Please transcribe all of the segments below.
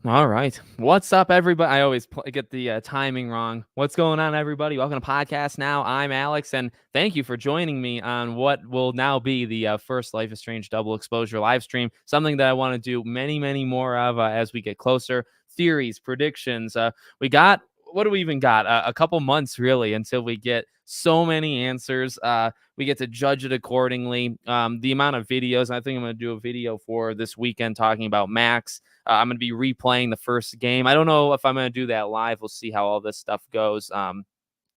All right. What's up, everybody? I always get the timing wrong. What's going on, everybody? Welcome to Podcast Now. I'm Alex, and thank you for joining me on what will now be the first Life is Strange double exposure live stream. Something that I want to do many, many more of as we get closer. Theories, predictions. We got, what do we even got? A couple months, really, until we get so many answers. We get to judge it accordingly. The amount of videos, I think I'm going to do a video for this weekend talking about Max. I'm going to be replaying the first game. I don't know if I'm going to do that live. We'll see how all this stuff goes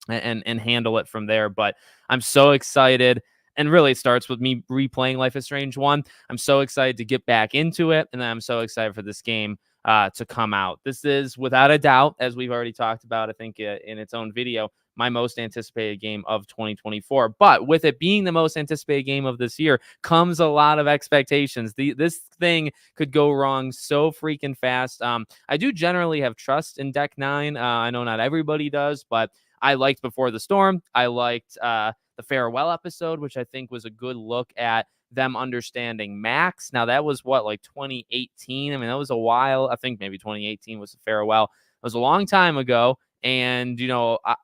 and handle it from there. But I'm so excited. And really, it starts with me replaying Life is Strange 1. I'm so excited to get back into it. And then I'm so excited for this game to come out. This is, without a doubt, as we've already talked about, I think in its own video, my most anticipated game of 2024. But with it being the most anticipated game of this year comes a lot of expectations. This thing could go wrong so freaking fast. I do generally have trust in Deck 9. I know not everybody does, but I liked Before the Storm. I liked the Farewell episode, which I think was a good look at them understanding Max. Now, that was what, like 2018? I mean, that was a while. I think maybe 2018 was the Farewell. It was a long time ago. And,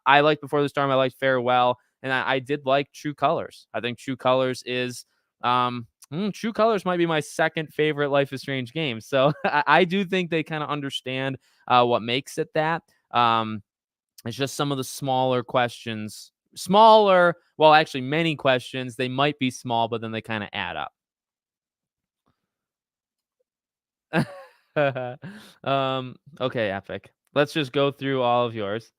I liked Before the Storm. I liked Farewell. And I did like True Colors. I think True Colors is True Colors might be my second favorite Life is Strange game. So I do think they kind of understand what makes it that. It's just some of the smaller questions. Well, actually, many questions. They might be small, but then they kind of add up. Okay, Epic. Let's just go through all of yours.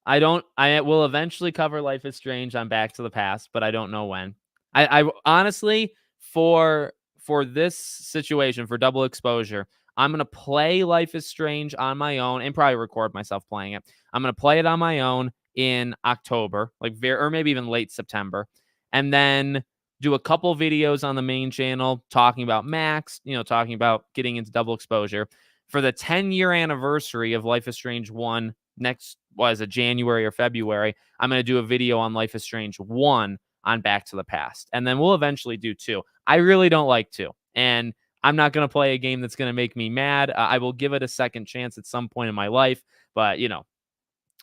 I will eventually cover Life is Strange on Back to the Past, but I don't know when. I honestly, for this situation, for double exposure, I'm gonna play Life is Strange on my own and probably record myself playing it. I'm gonna play it on my own in October, or maybe even late September, and then do a couple videos on the main channel talking about Max, talking about getting into double exposure for the 10-year anniversary of Life is Strange 1 next, was it January or February? I'm going to do a video on Life is Strange 1 on Back to the Past. And then we'll eventually do 2. I really don't like 2. And I'm not going to play a game that's going to make me mad. I will give it a second chance at some point in my life, but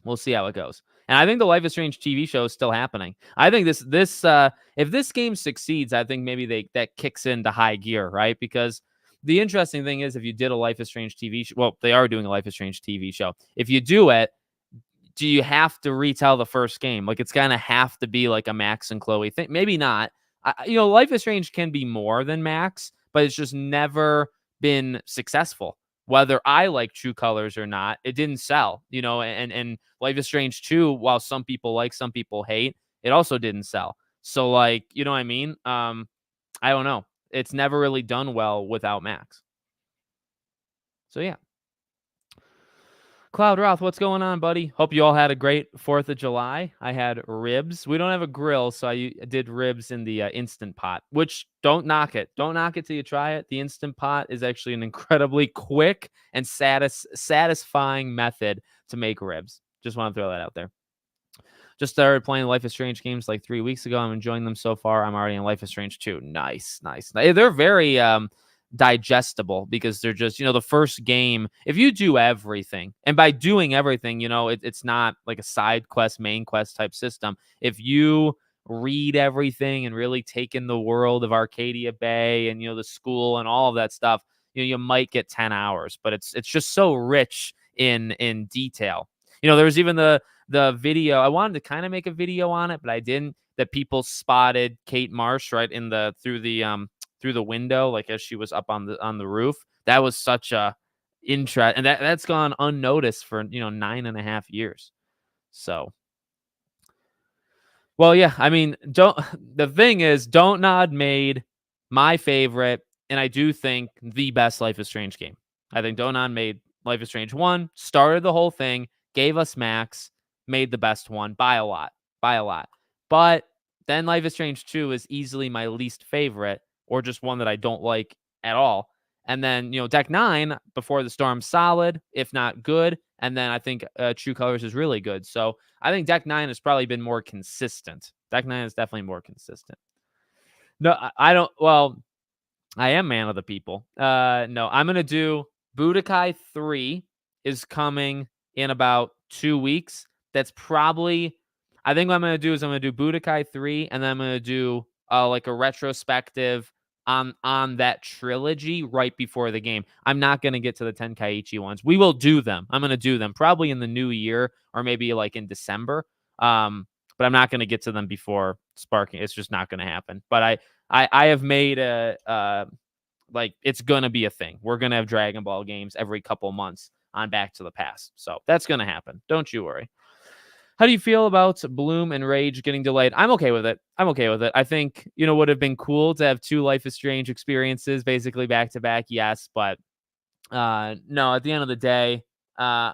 we'll see how it goes. And I think the Life is Strange TV show is still happening. I think this if this game succeeds, I think maybe that kicks into high gear, right? Because the interesting thing is, if you did a Life is Strange TV show, well, they are doing a Life is Strange TV show. If you do it, do you have to retell the first game? Like, it's gonna have to be like a Max and Chloe thing. Maybe not. Life is Strange can be more than Max, but it's just never been successful. Whether I like True Colors or not, it didn't sell. And Life is Strange 2, while some people like, some people hate, it also didn't sell. So, like, you know what I mean? I don't know. It's never really done well without Max. So yeah. Cloud Roth, what's going on, buddy? Hope you all had a great 4th of July. I had ribs. We don't have a grill, so I did ribs in the Instant Pot, which, don't knock it. Don't knock it till you try it. The Instant Pot is actually an incredibly quick and satisfying method to make ribs. Just want to throw that out there. Just started playing Life is Strange games like 3 weeks ago. I'm enjoying them so far. I'm already in Life is Strange 2. Nice. They're very digestible because they're just, the first game. If you do everything, and by doing everything, it's not like a side quest, main quest type system. If you read everything and really take in the world of Arcadia Bay and, the school and all of that stuff, you might get 10 hours, but it's just so rich in detail. There was even the video. I wanted to kind of make a video on it, but I didn't. That people spotted Kate Marsh right through the window, like as she was up on the roof. That was such a interest, and that's gone unnoticed for 9.5 years. So, well, yeah. I mean, the thing is, Don't Nod made my favorite, and I do think the best Life is Strange game. I think Don't Nod made Life is Strange 1, started the whole thing, gave us Max, made the best one by a lot. But then Life is Strange 2 is easily my least favorite, or just one that I don't like at all. And then, Deck 9, Before the Storm, solid, if not good. And then I think True Colors is really good. So I think Deck 9 has probably been more consistent. Deck 9 is definitely more consistent. No, I don't. Well, I am Man of the People. No, I'm going to do Budokai 3 is coming in about 2 weeks. That's probably I think what I'm gonna do is I'm gonna do Budokai 3, and then I'm gonna do, like, a retrospective on that trilogy right before the game. I'm not gonna get to the Tenkaichi ones. We will do them. I'm gonna do them probably in the new year or maybe, like, in December, but I'm not gonna get to them before Sparking. It's just not gonna happen. But I have made like, it's gonna be a thing. We're gonna have Dragon Ball games every couple months on Back to the Past. So that's gonna happen. Don't you worry. How do you feel about Bloom and Rage getting delayed? I'm okay with it. I'm okay with it. I think, would have been cool to have two Life is Strange experiences basically back to back. Yes, but no, at the end of the day, uh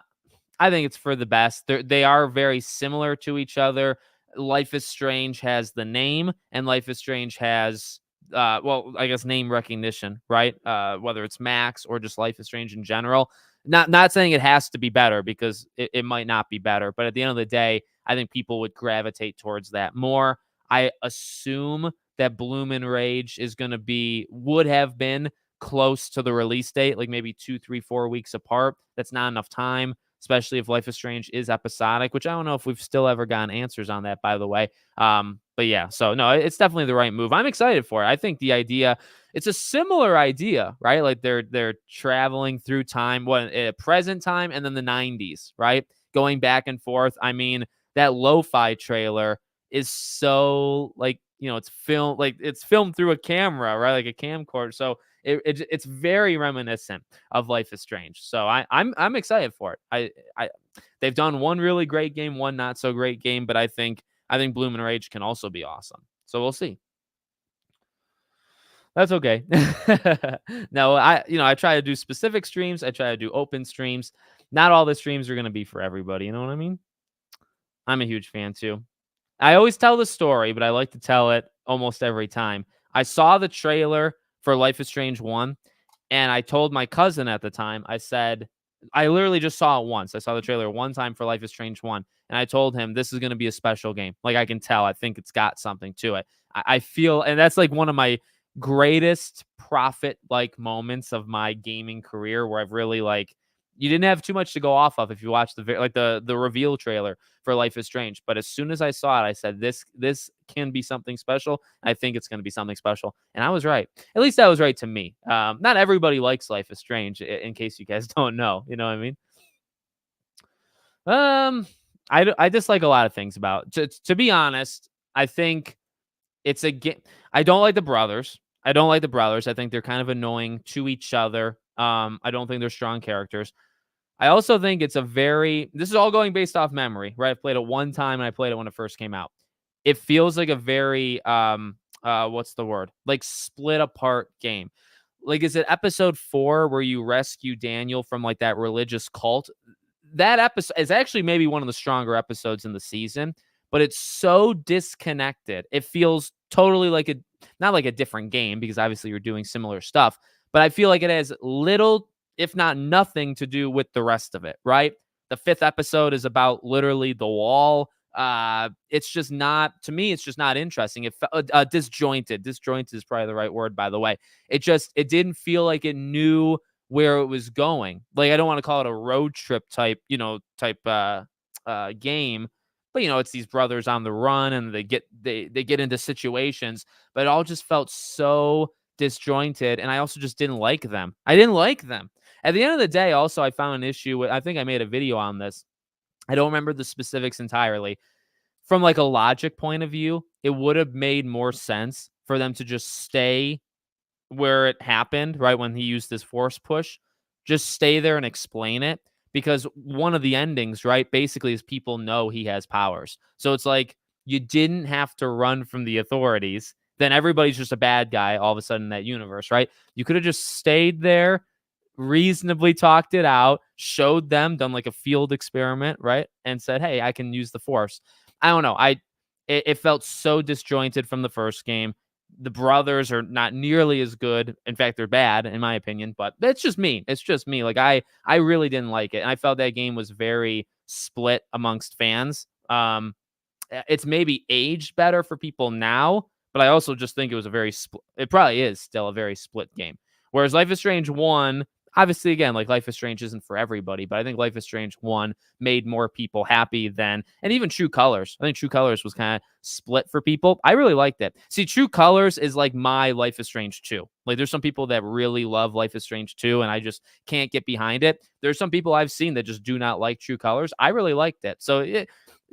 I think it's for the best. They are very similar to each other. Life is Strange has the name, and Life is Strange has, well, I guess name recognition, right? Whether it's Max or just Life is Strange in general. Not saying it has to be better because it might not be better, but at the end of the day, I think people would gravitate towards that more. I assume that Bloom and Rage is going to would have been close to the release date, like maybe 2, 3, 4 weeks apart. That's not enough time, especially if Life is Strange is episodic, which I don't know if we've still ever gotten answers on that, by the way. But yeah, so no, it's definitely the right move. I'm excited for it. I think the idea, it's a similar idea, right? Like they're traveling through time, present time and then the 90s, right? Going back and forth. I mean, that lo-fi trailer is so like, it's filmed through a camera, right? Like a camcorder. So it's very reminiscent of Life is Strange. So I'm excited for it. I they've done one really great game, one not so great game, but I think Bloom and Rage can also be awesome. So we'll see. That's okay. No, I try to do specific streams. I try to do open streams. Not all the streams are going to be for everybody. You know what I mean? I'm a huge fan too. I always tell the story, but I like to tell it almost every time. I saw the trailer for Life is Strange 1, and I told my cousin at the time, I said, I literally just saw it once. I saw the trailer one time for Life is Strange 1, and I told him this is going to be a special game. Like, I can tell. I think it's got something to it. I feel, and that's like one of my greatest profit like moments of my gaming career where I've really like, you didn't have too much to go off of if you watch the reveal trailer for Life is Strange. But as soon as I saw it, I said, this can be something special. I think it's going to be something special. And I was right. At least that was right to me. Not everybody likes Life is Strange, in case you guys don't know. You know what I mean? I dislike a lot of things about it. To be honest, I think it's a game. I don't like the brothers. I think they're kind of annoying to each other. I don't think they're strong characters. I also think it's this is all going based off memory, right? I played it one time and I played it when it first came out. It feels like a very, what's the word? Like split apart game. Like, is it episode 4 where you rescue Daniel from like that religious cult? That episode is actually maybe one of the stronger episodes in the season, but it's so disconnected. It feels totally like not like a different game because obviously you're doing similar stuff, but I feel like it has little, if not nothing, to do with the rest of it, right? The 5th episode is about literally the wall. It's just not, to me, it's just not interesting. It felt disjointed. Disjointed is probably the right word, by the way. It didn't feel like it knew where it was going. Like, I don't want to call it a road trip type game, but it's these brothers on the run and they get into situations, but it all just felt so disjointed, and I also just didn't like them. I didn't like them. At the end of the day, also, I found an issue with, I think I made a video on this. I don't remember the specifics entirely. From like a logic point of view, it would have made more sense for them to just stay where it happened, right? When he used his force push, just stay there and explain it. Because one of the endings, right, basically is people know he has powers. So it's like you didn't have to run from the authorities. Then everybody's just a bad guy all of a sudden in that universe, right? You could have just stayed there, reasonably talked it out, showed them, done like a field experiment, right? And said, hey, I can use the force. I don't know. It felt so disjointed from the first game. The brothers are not nearly as good. In fact, they're bad in my opinion, but it's just me. It's just me. Like I really didn't like it. And I felt that game was very split amongst fans. It's maybe aged better for people now, but I also just think it was it probably is still a very split game. Whereas Life is Strange 1, Obviously, again, like Life is Strange isn't for everybody, but I think Life is Strange 1 made more people happy than, and even True Colors. I think True Colors was kind of split for people. I really liked it. See, True Colors is like my Life is Strange 2. Like there's some people that really love Life is Strange 2 and I just can't get behind it. There's some people I've seen that just do not like True Colors. I really liked it. So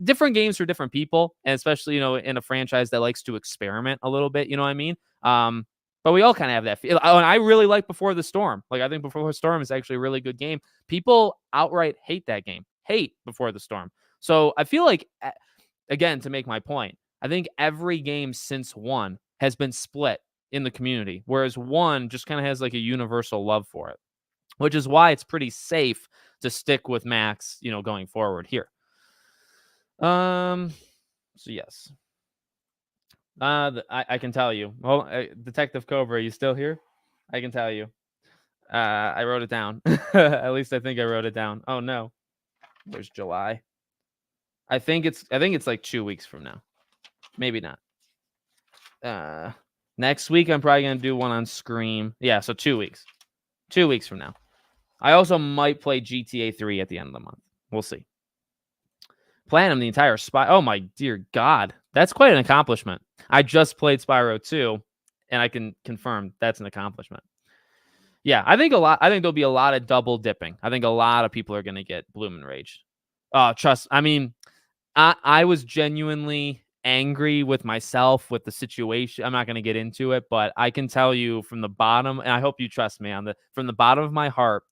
different games for different people, and especially, in a franchise that likes to experiment a little bit, you know what I mean? But we all kind of have that feel. Oh, and I really like Before the Storm. Like I think Before the Storm is actually a really good game. People outright hate that game. Hate Before the Storm. So I feel like, again, to make my point, I think every game since 1 has been split in the community, whereas 1 just kind of has like a universal love for it, which is why it's pretty safe to stick with Max, going forward here. So yes. I can tell you. Well, Detective Cobra, are you still here? I can tell you. I wrote it down. At least I think I wrote it down. Oh no. There's July. I think it's like 2 weeks from now. Maybe not. Next week I'm probably gonna do one on Scream. Yeah, so 2 weeks. 2 weeks from now. I also might play GTA 3 at the end of the month. We'll see. Platinum the entire Spy. Oh my dear God, that's quite an accomplishment. I just played Spyro 2, and I can confirm that's an accomplishment. Yeah, I think there'll be a lot of double dipping. I think a lot of people are going to get Bloom and Rage. I mean, I was genuinely angry with myself with the situation. I'm not going to get into it, but I can tell you from the bottom, and I hope you trust me from the bottom of my heart,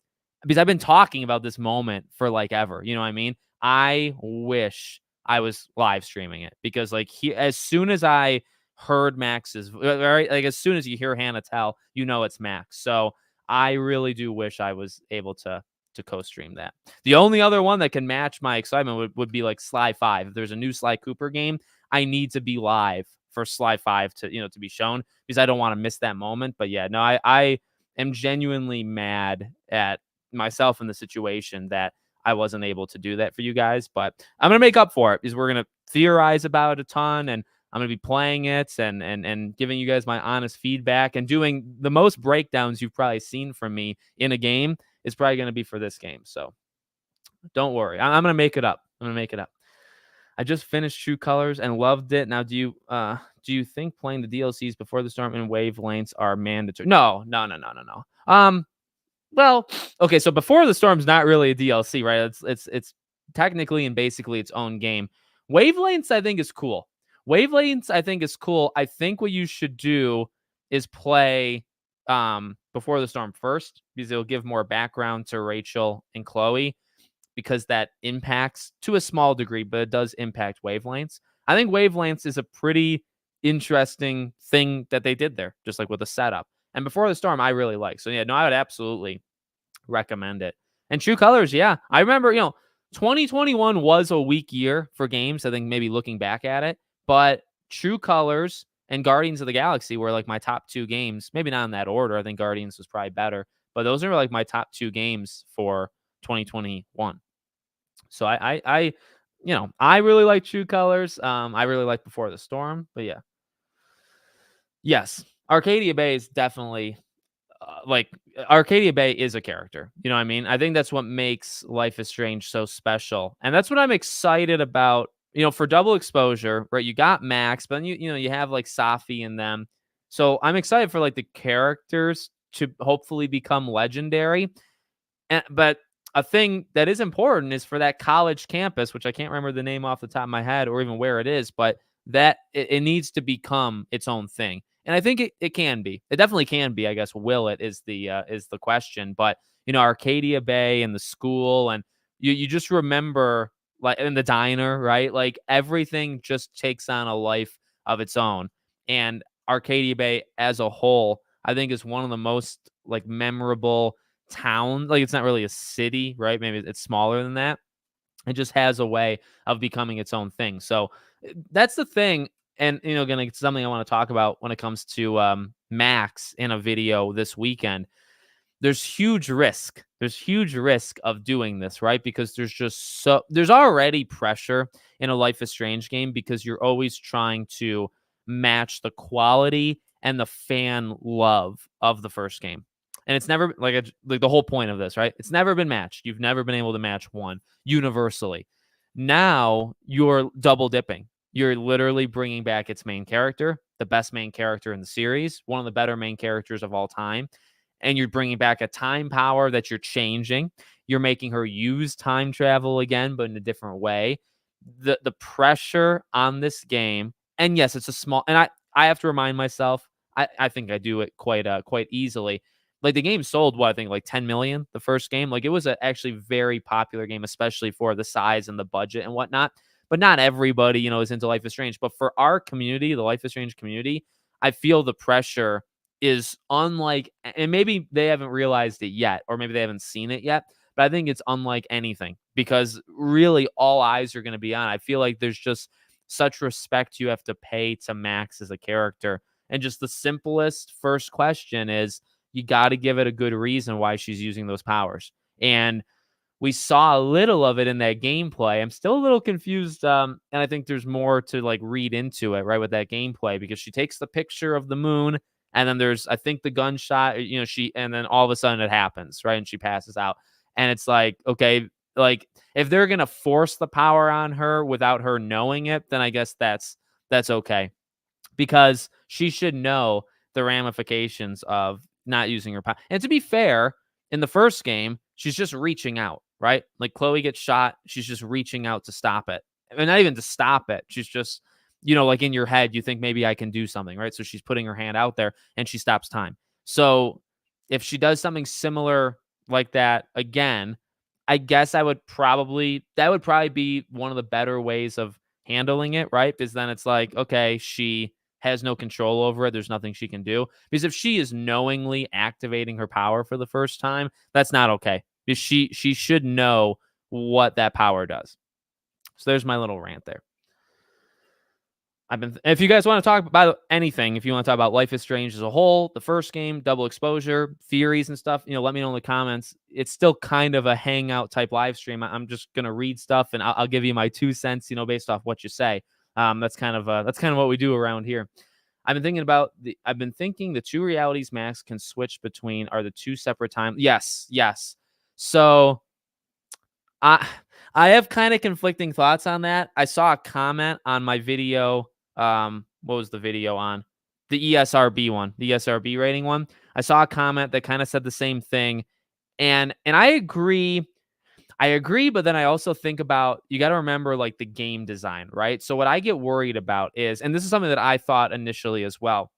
because I've been talking about this moment for like ever. You know what I mean? I wish I was live streaming it, because like as soon as I heard Max's, right, like as soon as you hear Hannah tell, it's Max. So I really do wish I was able to co-stream that. The only other one that can match my excitement would be like Sly 5. If there's a new Sly Cooper game, I need to be live for Sly 5 to to be shown, because I don't want to miss that moment. But yeah, no, I am genuinely mad at myself in the situation that I wasn't able to do that for you guys. But I'm gonna make up for it, because we're gonna theorize about it a ton, and I'm gonna be playing it and giving you guys my honest feedback, and doing the most breakdowns you've probably seen from me in a game is probably gonna be for this game. So don't worry, I'm gonna make it up. I just finished True Colors and loved it. Now, do you think playing the DLCs Before the Storm and Wavelengths are mandatory? No. Well, okay, so Before the Storm's not really a DLC, right? It's technically and basically its own game. Wavelengths, I think, is cool. I think what you should do is play Before the Storm first, because it'll give more background to Rachel and Chloe, because that impacts to a small degree, but it does impact Wavelengths. I think Wavelengths is a pretty interesting thing that they did there, just like with the setup. And Before the Storm, I really like. So yeah, no, I would absolutely recommend it. And True Colors, yeah. I remember, 2021 was a weak year for games, I think, maybe looking back at it. But True Colors and Guardians of the Galaxy were like my top 2 games. Maybe not in that order. I think Guardians was probably better. But those are like my top 2 games for 2021. So I really like True Colors. I really like Before the Storm. But yeah. Yes, Arcadia Bay is definitely Arcadia Bay is a character. You know what I mean? I think that's what makes Life is Strange so special. And that's what I'm excited about, for double exposure, right? You got Max, but then you have like Safi and them. So I'm excited for like the characters to hopefully become legendary. But a thing that is important is for that college campus, which I can't remember the name off the top of my head or even where it is, but that it needs to become its own thing. And I think it can be. It definitely can be. I guess will it is the question. But Arcadia Bay and the school, and you just remember, like, in the diner, right? Like everything just takes on a life of its own. And Arcadia Bay as a whole, I think, is one of the most like memorable town. Like it's not really a city, right? Maybe it's smaller than that. It just has a way of becoming its own thing. So that's the thing. And gonna get something I want to talk about when it comes to Max in a video this weekend. There's huge risk. There's huge risk of doing this, right? Because there's already pressure in a Life is Strange game, because you're always trying to match the quality and the fan love of the first game. And it's never like the whole point of this, right? It's never been matched. You've never been able to match one universally. Now you're double dipping. You're literally bringing back its main character, the best main character in the series, one of the better main characters of all time. And you're bringing back a time power that you're changing. You're making her use time travel again, but in a different way. The pressure on this game, and yes, it's a small, and I have to remind myself, I think I do it quite easily. Like the game sold what I think like 10 million the first game. Like it was a actually very popular game, especially for the size and the budget and whatnot. But not everybody, is into Life is Strange. But for our community, the Life is Strange community, I feel the pressure is unlike, and maybe they haven't realized it yet, or maybe they haven't seen it yet. But I think it's unlike anything because really all eyes are going to be on. I feel like there's just such respect you have to pay to Max as a character. And just the simplest first question is you got to give it a good reason why she's using those powers. And we saw a little of it in that gameplay. I'm still a little confused, and I think there's more to like read into it, right, with that gameplay because she takes the picture of the moon, and then there's I think the gunshot, and then all of a sudden it happens, right, and she passes out, and it's like okay, like if they're gonna force the power on her without her knowing it, then I guess that's okay because she should know the ramifications of not using her power. And to be fair, in the first game, she's just reaching out, right? Like Chloe gets shot, she's just reaching out to stop it. And not even to stop it. She's just, like in your head, you think maybe I can do something, right? So she's putting her hand out there and she stops time. So if she does something similar like that again, I guess that would probably be one of the better ways of handling it, right? Because then it's like, okay, she has no control over it. There's nothing she can do. Because if she is knowingly activating her power for the first time, that's not okay. Because she should know what that power does. So there's my little rant there. If you guys want to talk about anything, if you want to talk about Life is Strange as a whole, the first game, double exposure, theories and stuff, let me know in the comments. It's still kind of a hangout type live stream. I'm just gonna read stuff and I'll give you my 2 cents, based off what you say. That's kind of what we do around here. I've been thinking the two realities Max can switch between are the two separate times. Yes. So I I have kind of conflicting thoughts on that. I saw a comment on my video. What was the video on? The ESRB one, the ESRB rating one. I saw a comment that kind of said the same thing. And I agree. I agree, but then I also think about you got to remember like the game design, right? So what I get worried about is, and this is something that I thought initially as well.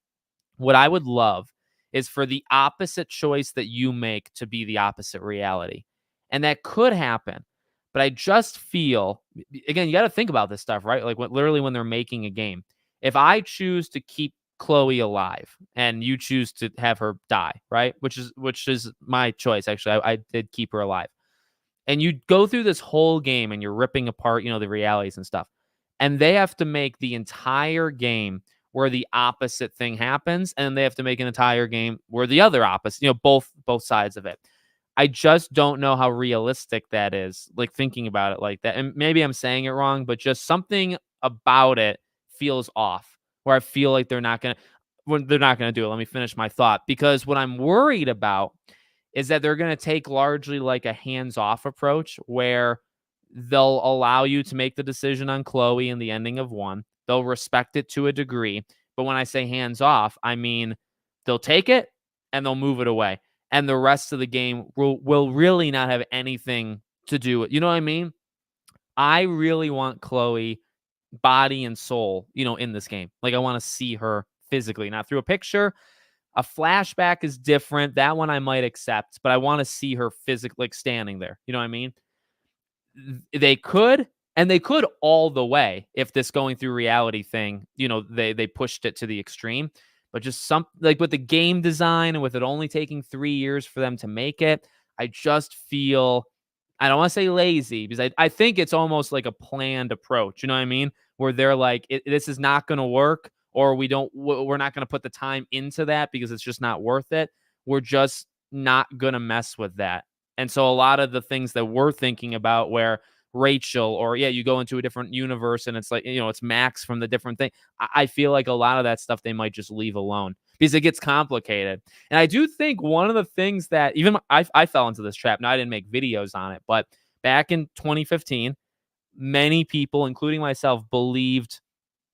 What I would love is for the opposite choice that you make to be the opposite reality. And that could happen. But I just feel, again, you got to think about this stuff, right? Like literally when they're making a game. If I choose to keep Chloe alive and you choose to have her die, right? Which is my choice. Actually, I did keep her alive. And you go through this whole game and you're ripping apart, the realities and stuff. And they have to make the entire game where the opposite thing happens, and they have to make an entire game where the other opposite, both sides of it. I just don't know how realistic that is, like thinking about it like that. And maybe I'm saying it wrong, but just something about it feels off where I feel like they're not going to do it. Let me finish my thought, because what I'm worried about is that they're going to take largely like a hands-off approach where they'll allow you to make the decision on Chloe and the ending of one. They'll respect it to a degree. But when I say hands-off, I mean they'll take it and they'll move it away. And the rest of the game will really not have anything to do with, you know what I mean? I really want Chloe body and soul, in this game. Like I want to see her physically, not through a picture. A flashback is different. That one I might accept, but I want to see her physically like standing there. You know what I mean? They could, and they could all the way if this going through reality thing, they pushed it to the extreme. But just some like with the game design and with it only taking 3 years for them to make it, I just feel I don't want to say lazy because I think it's almost like a planned approach. You know what I mean? Where they're like, this is not going to work, or we're not going to put the time into that because it's just not worth it. We're just not going to mess with that. And so a lot of the things that we're thinking about where Rachel, or you go into a different universe and it's like, it's Max from the different thing. I feel like a lot of that stuff they might just leave alone because it gets complicated. And I do think one of the things that even I fell into this trap. Now, I didn't make videos on it, but back in 2015, many people, including myself, believed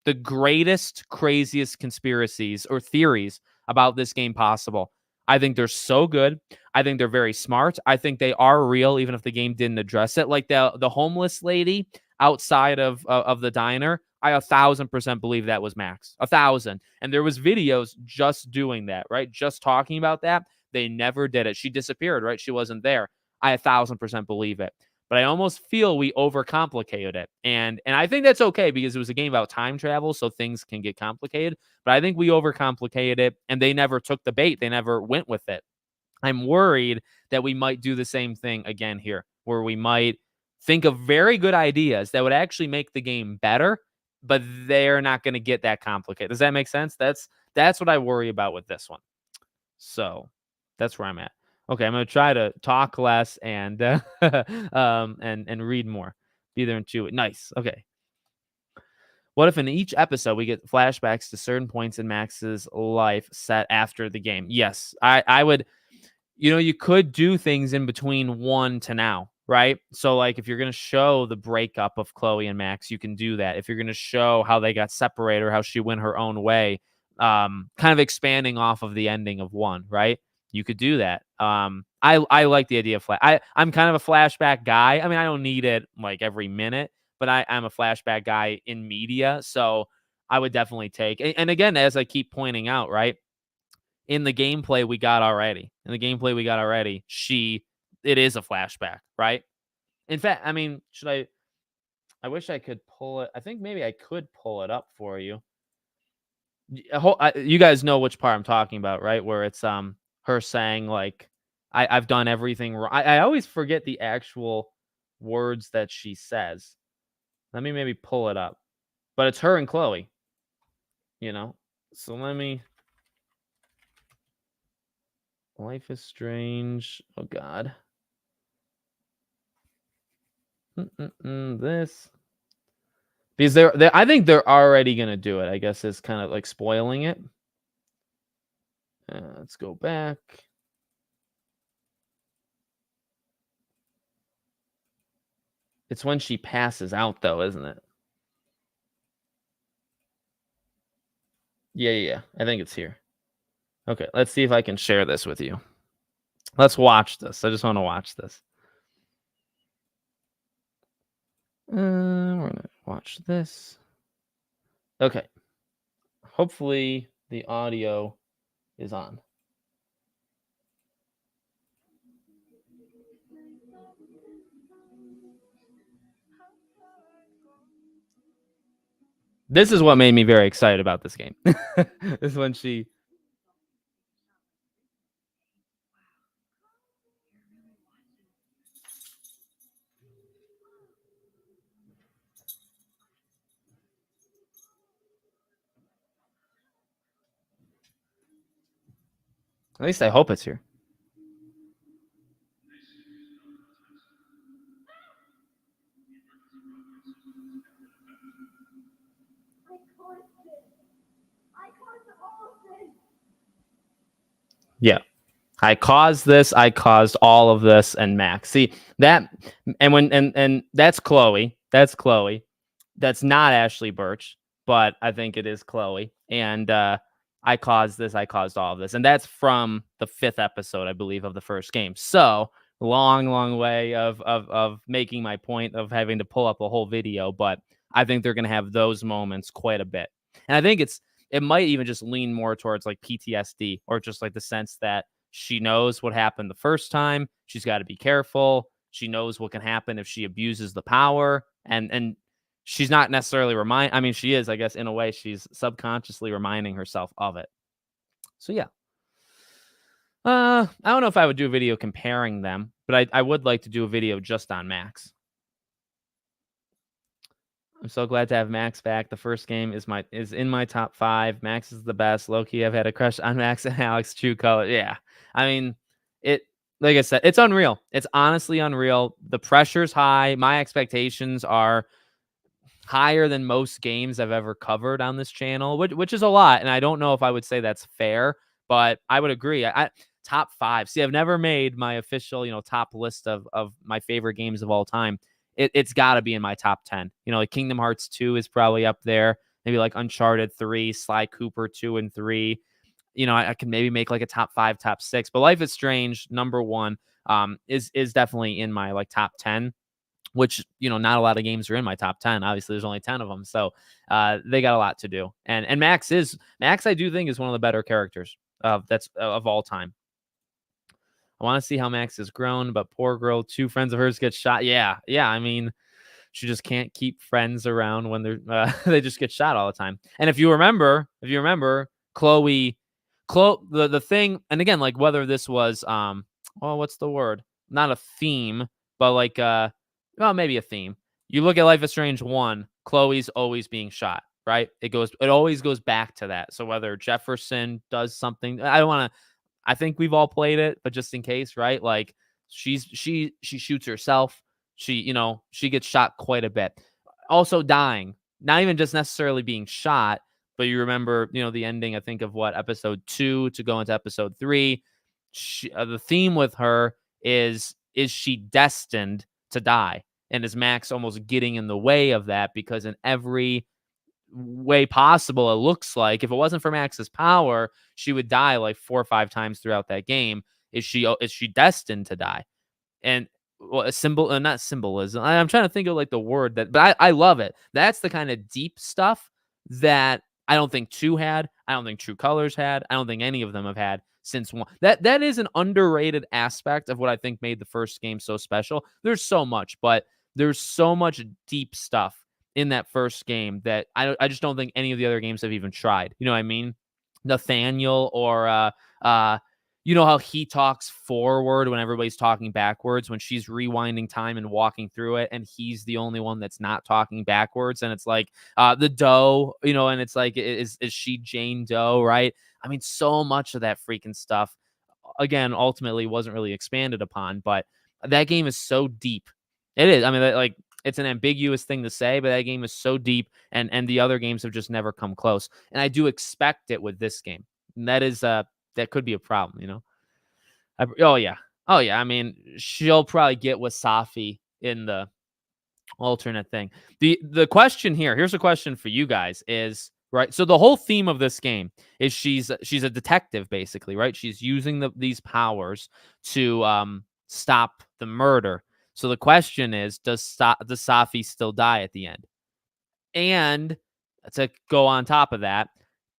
the greatest, craziest conspiracies or theories about this game possible. I think they're so good. I think they're very smart. I think they are real, even if the game didn't address it. Like the homeless lady outside of the diner, I 1,000% believe that was Max. 1,000. And there was videos just doing that, right? Just talking about that. They never did it. She disappeared, right? She wasn't there. I 1,000% believe it. But I almost feel we overcomplicated it. And I think that's okay because it was a game about time travel, so things can get complicated. But I think we overcomplicated it, and they never took the bait. They never went with it. I'm worried that we might do the same thing again here, where we might think of very good ideas that would actually make the game better, but they're not going to get that complicated. Does that make sense? That's what I worry about with this one. So that's where I'm at. Okay, I'm gonna try to talk less and and read more. Be there in 2 weeks. Nice. Okay. What if in each episode we get flashbacks to certain points in Max's life set after the game? Yes, I would. You could do things in between 1 to now, right? So, like, if you're going to show the breakup of Chloe and Max, you can do that. If you're going to show how they got separated or how she went her own way, kind of expanding off of the ending of 1, right? You could do that. I like the idea of I'm kind of a flashback guy. I mean, I don't need it like every minute, but I'm a flashback guy in media, so I would definitely take. And again, as I keep pointing out, right? In the gameplay we got already. It is a flashback, right? In fact, I mean, I wish I could pull it. I think maybe I could pull it up for you. You guys know which part I'm talking about, right? Where it's her saying like, I've done everything wrong. I always forget the actual words that she says. Let me maybe pull it up. But it's her and Chloe, So let me. Life is Strange. Oh, God. This. Because I think they're already going to do it. I guess it's kind of like spoiling it. Let's go back. It's when she passes out, though, isn't it? Yeah. I think it's here. Okay, let's see if I can share this with you. Let's watch this. I just want to watch this. We're going to watch this. Okay. Hopefully the audio is on. This is what made me very excited about this game. This is when she... At least I hope it's here. Yeah. I caused this. I caused all of this, and Max. See that, and that's Chloe. That's Chloe. That's not Ashley Birch, but I think it is Chloe. And I caused this. I caused all of this, and that's from the 5th episode, I believe, of the first game. So long way of making my point of having to pull up a whole video, but I think they're going to have those moments quite a bit, and I think it might even just lean more towards like PTSD or just like the sense that she knows what happened the first time. She's got to be careful. She knows what can happen if she abuses the power, and she's not necessarily I mean, she is, I guess, in a way, she's subconsciously reminding herself of it. So yeah. I don't know if I would do a video comparing them, but I would like to do a video just on Max. I'm so glad to have Max back. The first game is in my top 5. Max is the best. Low-key, I've had a crush on Max and Alex True Color. Yeah. I mean, like I said, it's unreal. It's honestly unreal. The pressure's high. My expectations are higher than most games I've ever covered on this channel, which is a lot. And I don't know if I would say that's fair, but I would agree. I top 5. See, I've never made my official, top list of my favorite games of all time. It's got to be in my top 10. Like Kingdom Hearts 2 is probably up there. Maybe like Uncharted 3, Sly Cooper 2 and 3. I can maybe make like a top 5, top 6, but Life is Strange number 1 is definitely in my like top 10, which, not a lot of games are in my top 10. Obviously, there's only 10 of them. So they got a lot to do. And Max, I do think, is one of the better characters of all time. I want to see how Max has grown, but poor girl, 2 friends of hers get shot. Yeah. I mean, she just can't keep friends around when they're they just get shot all the time. And if you remember, Chloe, the thing, and again, like whether this was what's the word? Not a theme, but like well, maybe a theme. You look at Life is Strange 1, Chloe's always being shot, right? It always goes back to that. So whether Jefferson does something, I think we've all played it, but just in case, right? Like she shoots herself. She gets shot quite a bit. Also dying, not even just necessarily being shot, but you remember, the ending, I think, of episode 2 to go into episode 3. The theme with her is she destined to die? And is Max almost getting in the way of that? Because in every way possible, it looks like if it wasn't for Max's power, she would die like 4 or 5 times throughout that game. Is she destined to die? And a symbol, not symbolism. I'm trying to think of like the word that, but I love it. That's the kind of deep stuff that I don't think 2 had. I don't think True Colors had. I don't think any of them have had since 1. That is an underrated aspect of what I think made the first game so special. There's so much, but there's so much deep stuff in that first game that I just don't think any of the other games have even tried. You know what I mean? Nathaniel or how he talks forward when everybody's talking backwards, when she's rewinding time and walking through it, and he's the only one that's not talking backwards. And it's like the Doe, and it's like, is she Jane Doe, right? I mean, so much of that freaking stuff, again, ultimately wasn't really expanded upon, but that game is so deep. It is. I mean, like, it's an ambiguous thing to say, but that game is so deep, and the other games have just never come close. And I do expect it with this game. And that could be a problem. Oh yeah. I mean, she'll probably get Wasafi in the alternate thing. The question here's a question for you guys is, right? So the whole theme of this game is she's a detective, basically, right? She's using these powers to stop the murder. So the question is, does Safi still die at the end? And to go on top of that,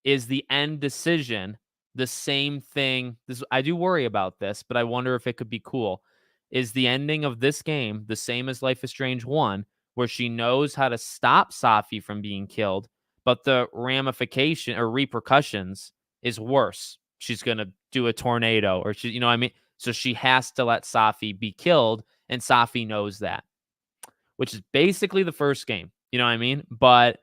is the end decision the same thing? I do worry about this, but I wonder if it could be cool. Is the ending of this game the same as Life is Strange 1, where she knows how to stop Safi from being killed, but the ramification or repercussions is worse? She's going to do a tornado, or you know what I mean? So she has to let Safi be killed, and Safi knows that, which is basically the first game. You know what I mean? But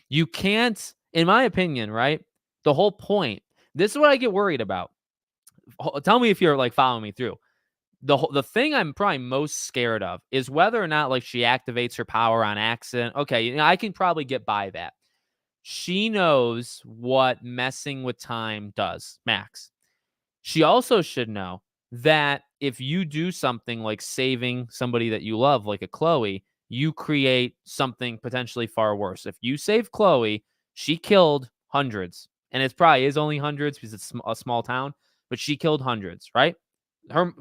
you can't, in my opinion, right? The whole point, this is what I get worried about. Tell me if you're like following me through. The thing I'm probably most scared of is whether or not like she activates her power on accident. Okay, I can probably get by that. She knows what messing with time does, Max. She also should know that if you do something like saving somebody that you love, like a Chloe, you create something potentially far worse. If you save Chloe, she killed hundreds, and it probably is only hundreds because it's a small town, but she killed hundreds, right?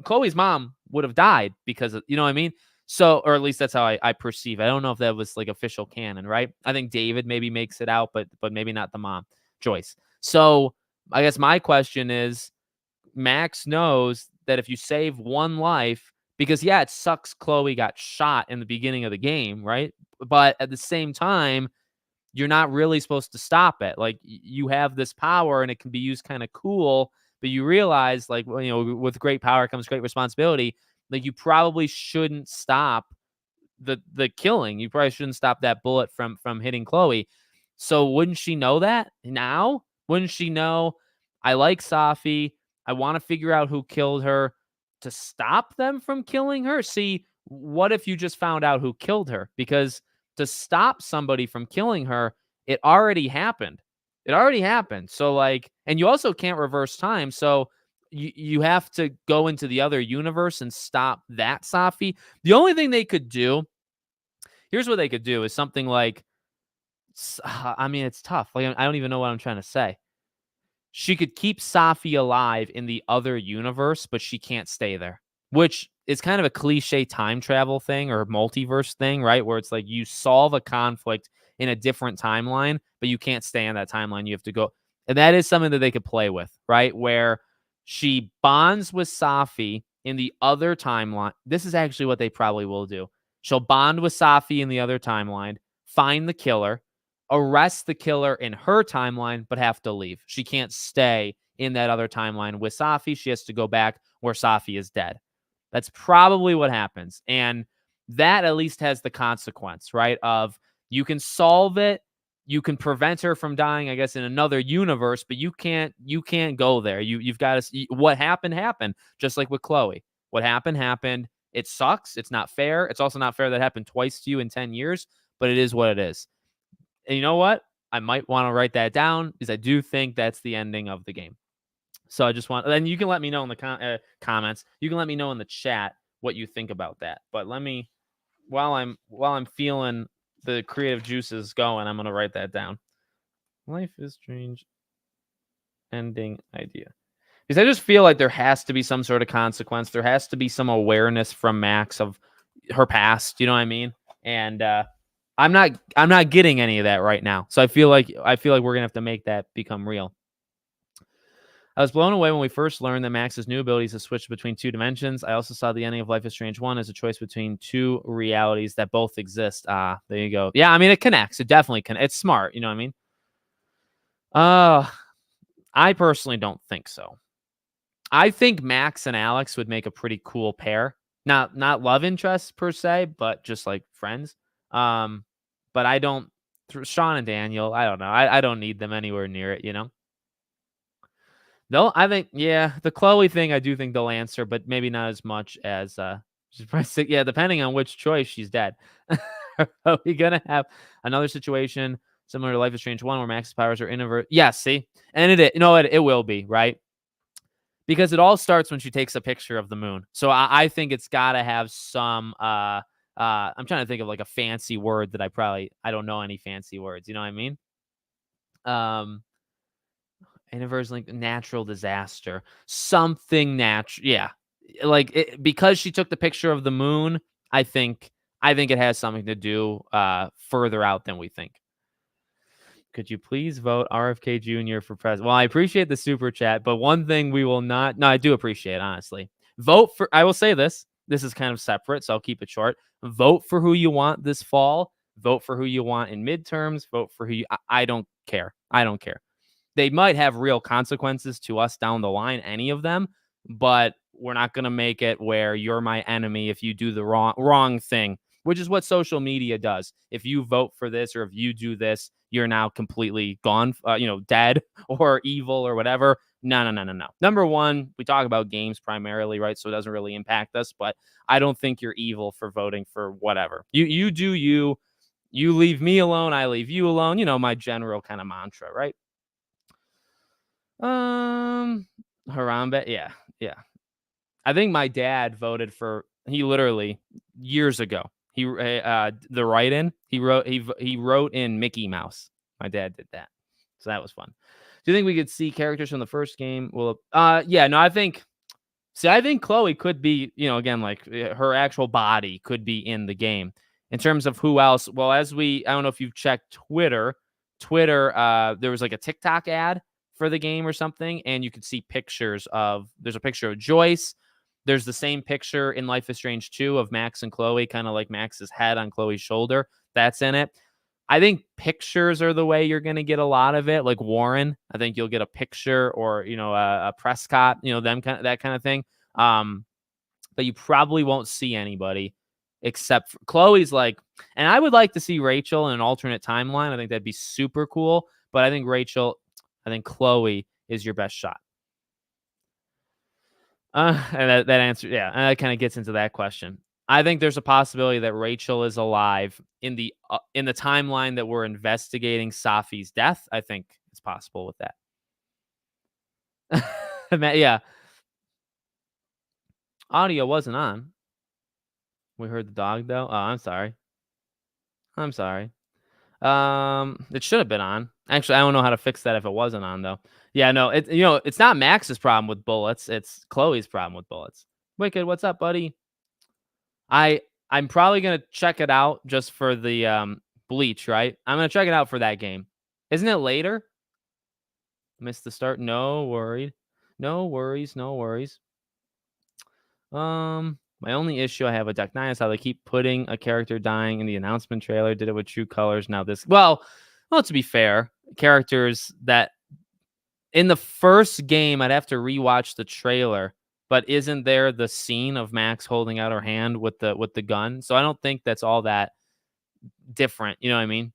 Chloe's mom would have died because of, you know what I mean? So, or at least that's how I perceive. I don't know if that was like official canon, right? I think David maybe makes it out, but maybe not the mom, Joyce. So I guess my question is, Max knows that if you save one life, because yeah, it sucks Chloe got shot in the beginning of the game, right? But at the same time, you're not really supposed to stop it. Like, you have this power and it can be used kind of cool, but you realize, like, well, with great power comes great responsibility. Like, you probably shouldn't stop the killing. You probably shouldn't stop that bullet from hitting Chloe. So wouldn't she know that now? Wouldn't she know, I like Safi, I want to figure out who killed her. to stop them from killing her? See, what if you just found out who killed her? Because to stop somebody from killing her, it already happened. It already happened. So like, and you also can't reverse time. So you have to go into the other universe and stop that Safi. The only thing they could do, here's what they could do, is something like, I mean, it's tough. Like, I don't even know what I'm trying to say. She could keep Safi alive in the other universe, but she can't stay there, which is kind of a cliche time travel thing or multiverse thing, right? Where it's like you solve a conflict in a different timeline, but you can't stay in that timeline. You have to go. And that is something that they could play with, right? Where she bonds with Safi in the other timeline. This is actually what they probably will do. She'll bond with Safi in the other timeline, find the killer, arrest the killer in her timeline, but have to leave. She can't stay in that other timeline with Safi. She has to go back where Safi is dead. That's probably what happens. And that at least has the consequence, right? Of you can solve it, you can prevent her from dying, I guess, in another universe, but you can't go there. You've got to, what happened, just like with Chloe. What happened. It sucks. It's not fair. It's also not fair that happened twice to you in 10 years, but it is what it is. And you know what? I might want to write that down because I do think that's the ending of the game. So I just want, then you can let me know in the comments. You can let me know in the chat what you think about that. But let me, while I'm feeling the creative juices going, I'm going to write that down. Life is Strange ending idea. Because I just feel like there has to be some sort of consequence. There has to be some awareness from Max of her past. You know what I mean? And I'm not getting any of that right now. So I feel like we're gonna have to make that become real. I was blown away when we first learned that Max's new abilities to switch between two dimensions. I also saw the ending of Life is Strange 1 as a choice between two realities that both exist. There you go. Yeah, I mean, it connects. It definitely can. It's smart. You know what I mean? I personally don't think so. I think Max and Alex would make a pretty cool pair. Not love interests per se, but just like friends. But I don't. Sean and Daniel, I don't know. I don't need them anywhere near it. You know. No, I think the Chloe thing. I do think they'll answer, but maybe not as much as she's probably, yeah. Depending on which choice, she's dead. Are we gonna have another situation similar to Life is Strange 1 where Max's powers are inverted? Yeah, see, and it will be right. Because it all starts when she takes a picture of the moon. So I think it's got to have some, I'm trying to think of like a fancy word that I don't know any fancy words. You know what I mean? Inadvertent natural disaster, something natural. Yeah. Like because she took the picture of the moon, I think it has something to do further out than we think. Could you please vote RFK Jr. for president? Well, I appreciate the super chat, but one thing we will not. No, I do appreciate, honestly. Vote for. I will say this. This is kind of separate, so I'll keep it short. Vote for who you want this fall. Vote for who you want in midterms. Vote for who you. I don't care. I don't care. They might have real consequences to us down the line, any of them, but we're not going to make it where you're my enemy if you do the wrong thing, which is what social media does. If you vote for this or if you do this, you're now completely gone, dead or evil or whatever. No. Number one, we talk about games primarily, right? So it doesn't really impact us, but I don't think you're evil for voting for whatever. You do you. You leave me alone, I leave you alone. You know, my general kind of mantra, right? Harambe, yeah. I think my dad voted for. He literally years ago. He the write-in. He wrote in Mickey Mouse. My dad did that, so that was fun. Do you think we could see characters from the first game? Well, yeah, no, I think. See, I think Chloe could be, again, like her actual body could be in the game. In terms of who else, well, I don't know if you've checked Twitter. There was like a TikTok ad for the game or something, and you could see there's a picture of Joyce. There's the same picture in Life is Strange 2 of Max and Chloe, kind of like Max's head on Chloe's shoulder. That's in it. I think pictures are the way you're going to get a lot of it. Like Warren, I think you'll get a picture or, a Prescott, that kind of thing. But you probably won't see anybody except for Chloe's and I would like to see Rachel in an alternate timeline. I think that'd be super cool. But I think Chloe is your best shot. And that answer, yeah, and that kind of gets into that question. I think there's a possibility that Rachel is alive in the timeline that we're investigating Safi's death. I think it's possible with that. Yeah, audio wasn't on. We heard the dog though. Oh, I'm sorry. I'm sorry. It should have been on. Actually, I don't know how to fix that if it wasn't on though. Yeah, no, it's not Max's problem with bullets. It's Chloe's problem with bullets. Wicked, what's up, buddy? I I'm probably gonna check it out just for the Bleach, right? I'm gonna check it out for that game. Isn't it later? Missed the start. No worried. No worries. No worries. My only issue I have with Deck 9 is how they keep putting a character dying in the announcement trailer. Did it with True Colors. Now this. Well, to be fair, characters that in the first game, I'd have to rewatch the trailer. But isn't there the scene of Max holding out her hand with the gun? So I don't think that's all that different. You know what I mean?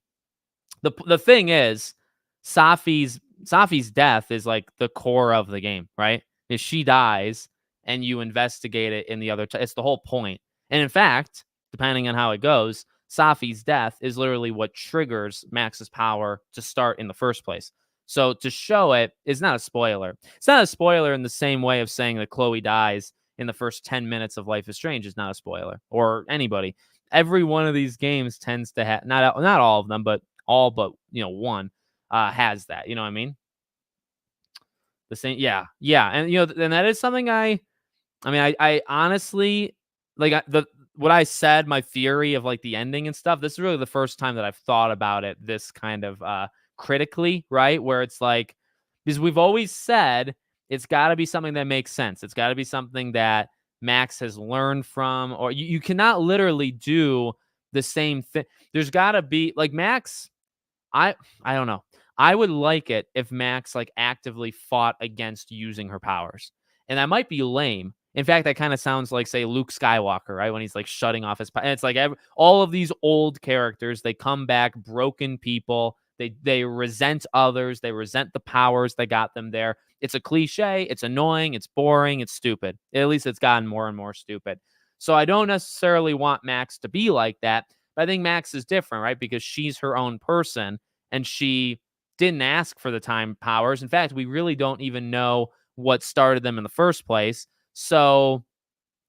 The thing is, Safi's death is like the core of the game, right? Is she dies and you investigate it in the other. It's the whole point. And in fact, depending on how it goes, Safi's death is literally what triggers Max's power to start in the first place. So to show it is not a spoiler. It's not a spoiler in the same way of saying that Chloe dies in the first 10 minutes of Life is Strange is not a spoiler, or anybody. Every one of these games tends to have, not all of them, but all but one has that. You know what I mean? The same, yeah, and and that is something I honestly like the what I said, my theory of like the ending and stuff. This is really the first time that I've thought about it this kind of critically, right? Where it's like, because we've always said it's got to be something that makes sense. It's got to be something that Max has learned from, or you cannot literally do the same thing. There's got to be like Max. I I don't know. I would like it if Max like actively fought against using her powers. And that might be lame. In fact, that kind of sounds like, say, Luke Skywalker, right? When he's like shutting off his and it's like all of these old characters, they come back broken people. They resent others, they resent the powers that got them there. It's a cliche, it's annoying, it's boring, it's stupid. At least it's gotten more and more stupid. So I don't necessarily want Max to be like that. But I think Max is different, right? Because she's her own person and she didn't ask for the time powers. In fact, we really don't even know what started them in the first place. So,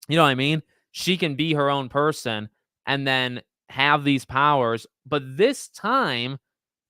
you know what I mean? She can be her own person and then have these powers. But this time,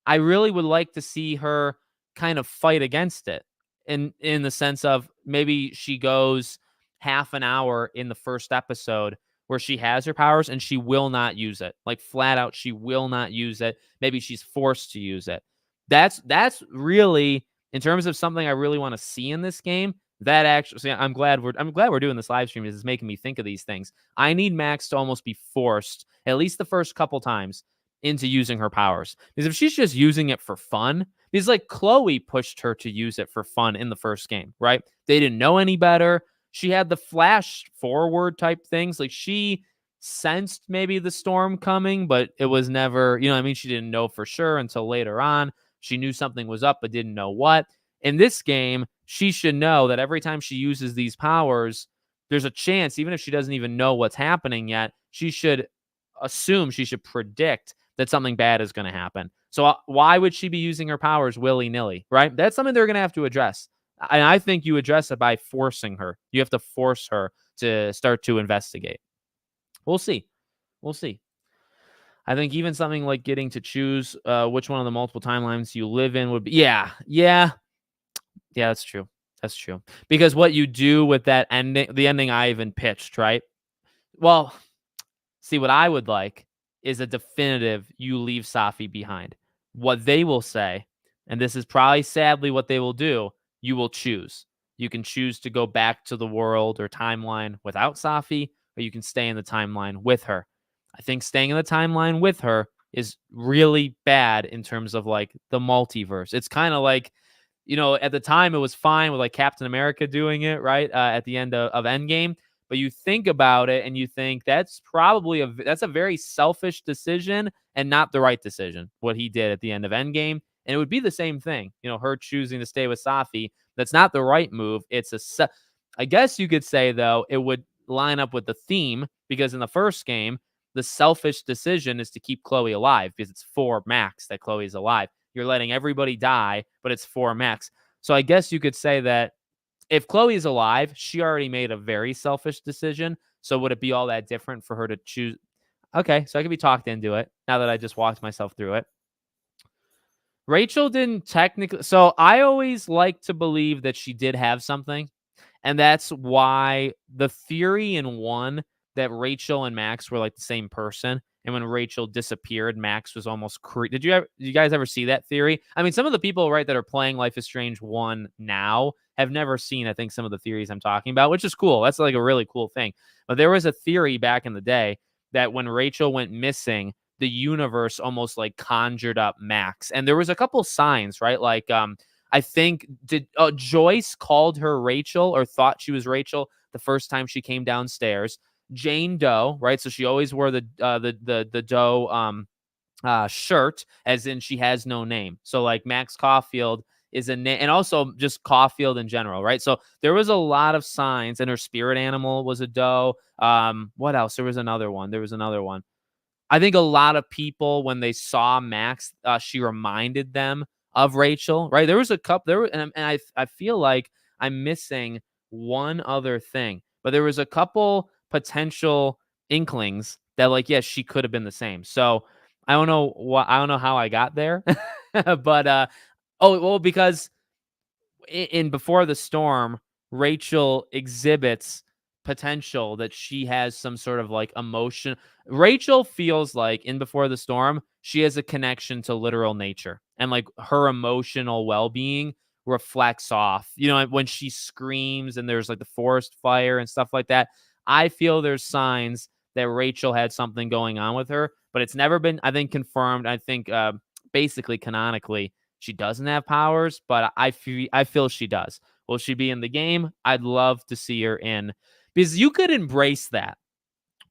I really would like to see her kind of fight against it in the sense of maybe she goes half an hour in the first episode where she has her powers and she will not use it. Like flat out she will not use it. Maybe she's forced to use it. That's really in terms of something I really want to see in this game. That actually, see, I'm glad we're doing this live stream. It's making me think of these things. I need Max to almost be forced at least the first couple times into using her powers. Because if she's just using it for fun, because like Chloe pushed her to use it for fun in the first game, right? They didn't know any better. She had the flash forward type things. Like she sensed maybe the storm coming, but it was never, you know what I mean? She didn't know for sure until later on. She knew something was up, but didn't know what. In this game, she should know that every time she uses these powers, there's a chance, even if she doesn't even know what's happening yet, she should assume, she should predict that something bad is going to happen. So why would she be using her powers willy-nilly, right? That's something they're going to have to address. And I think you address it by forcing her. You have to force her to start to investigate. We'll see. We'll see. I think even something like getting to choose which one of the multiple timelines you live in would be, yeah, that's true. That's true. Because what you do with that ending, the ending I even pitched, right? Well, see, what I would like is a definitive you leave Safi behind. What they will say, and this is probably sadly what they will do, you will choose. You can choose to go back to the world or timeline without Safi, or you can stay in the timeline with her. I think staying in the timeline with her is really bad in terms of like the multiverse. It's kind of like, at the time it was fine with like Captain America doing it, right? At the end of Endgame. But you think about it and you think that's probably that's a very selfish decision and not the right decision, what he did at the end of Endgame. And it would be the same thing, her choosing to stay with Safi. That's not the right move. I guess you could say, though, it would line up with the theme because in the first game, the selfish decision is to keep Chloe alive because it's for Max that Chloe's alive. You're letting everybody die, but it's for Max. So I guess you could say that if Chloe's alive, she already made a very selfish decision. So would it be all that different for her to choose? Okay, so I could be talked into it now that I just walked myself through it. Rachel didn't technically. So I always like to believe that she did have something. And that's why the theory in one that Rachel and Max were like the same person. And when Rachel disappeared, Max was almost did you guys ever see that theory? I mean, some of the people, right, that are playing Life is Strange 1 now have never seen, I think, some of the theories I'm talking about, which is cool. That's like a really cool thing. But there was a theory back in the day that when Rachel went missing, the universe almost like conjured up Max. And there was a couple signs, right? Like I think did Joyce called her Rachel or thought she was Rachel the first time she came downstairs. Jane Doe, right? So she always wore the Doe shirt, as in she has no name. So like Max Caulfield is a name, and also just Caulfield in general, right? So there was a lot of signs, and her spirit animal was a doe. What else? There was another one. I think a lot of people, when they saw Max, she reminded them of Rachel, right? There was a couple there, and I feel like I'm missing one other thing, but there was a couple potential inklings that, like, yes, she could have been the same. So I don't know how I got there, but oh well, because in Before the Storm, Rachel exhibits potential that she has some sort of like emotion. Rachel feels like in Before the Storm, she has a connection to literal nature and like her emotional well being reflects off, when she screams and there's like the forest fire and stuff like that. I feel there's signs that Rachel had something going on with her, but it's never been, I think, confirmed. I think basically canonically, she doesn't have powers, but I feel she does. Will she be in the game? I'd love to see her in because you could embrace that.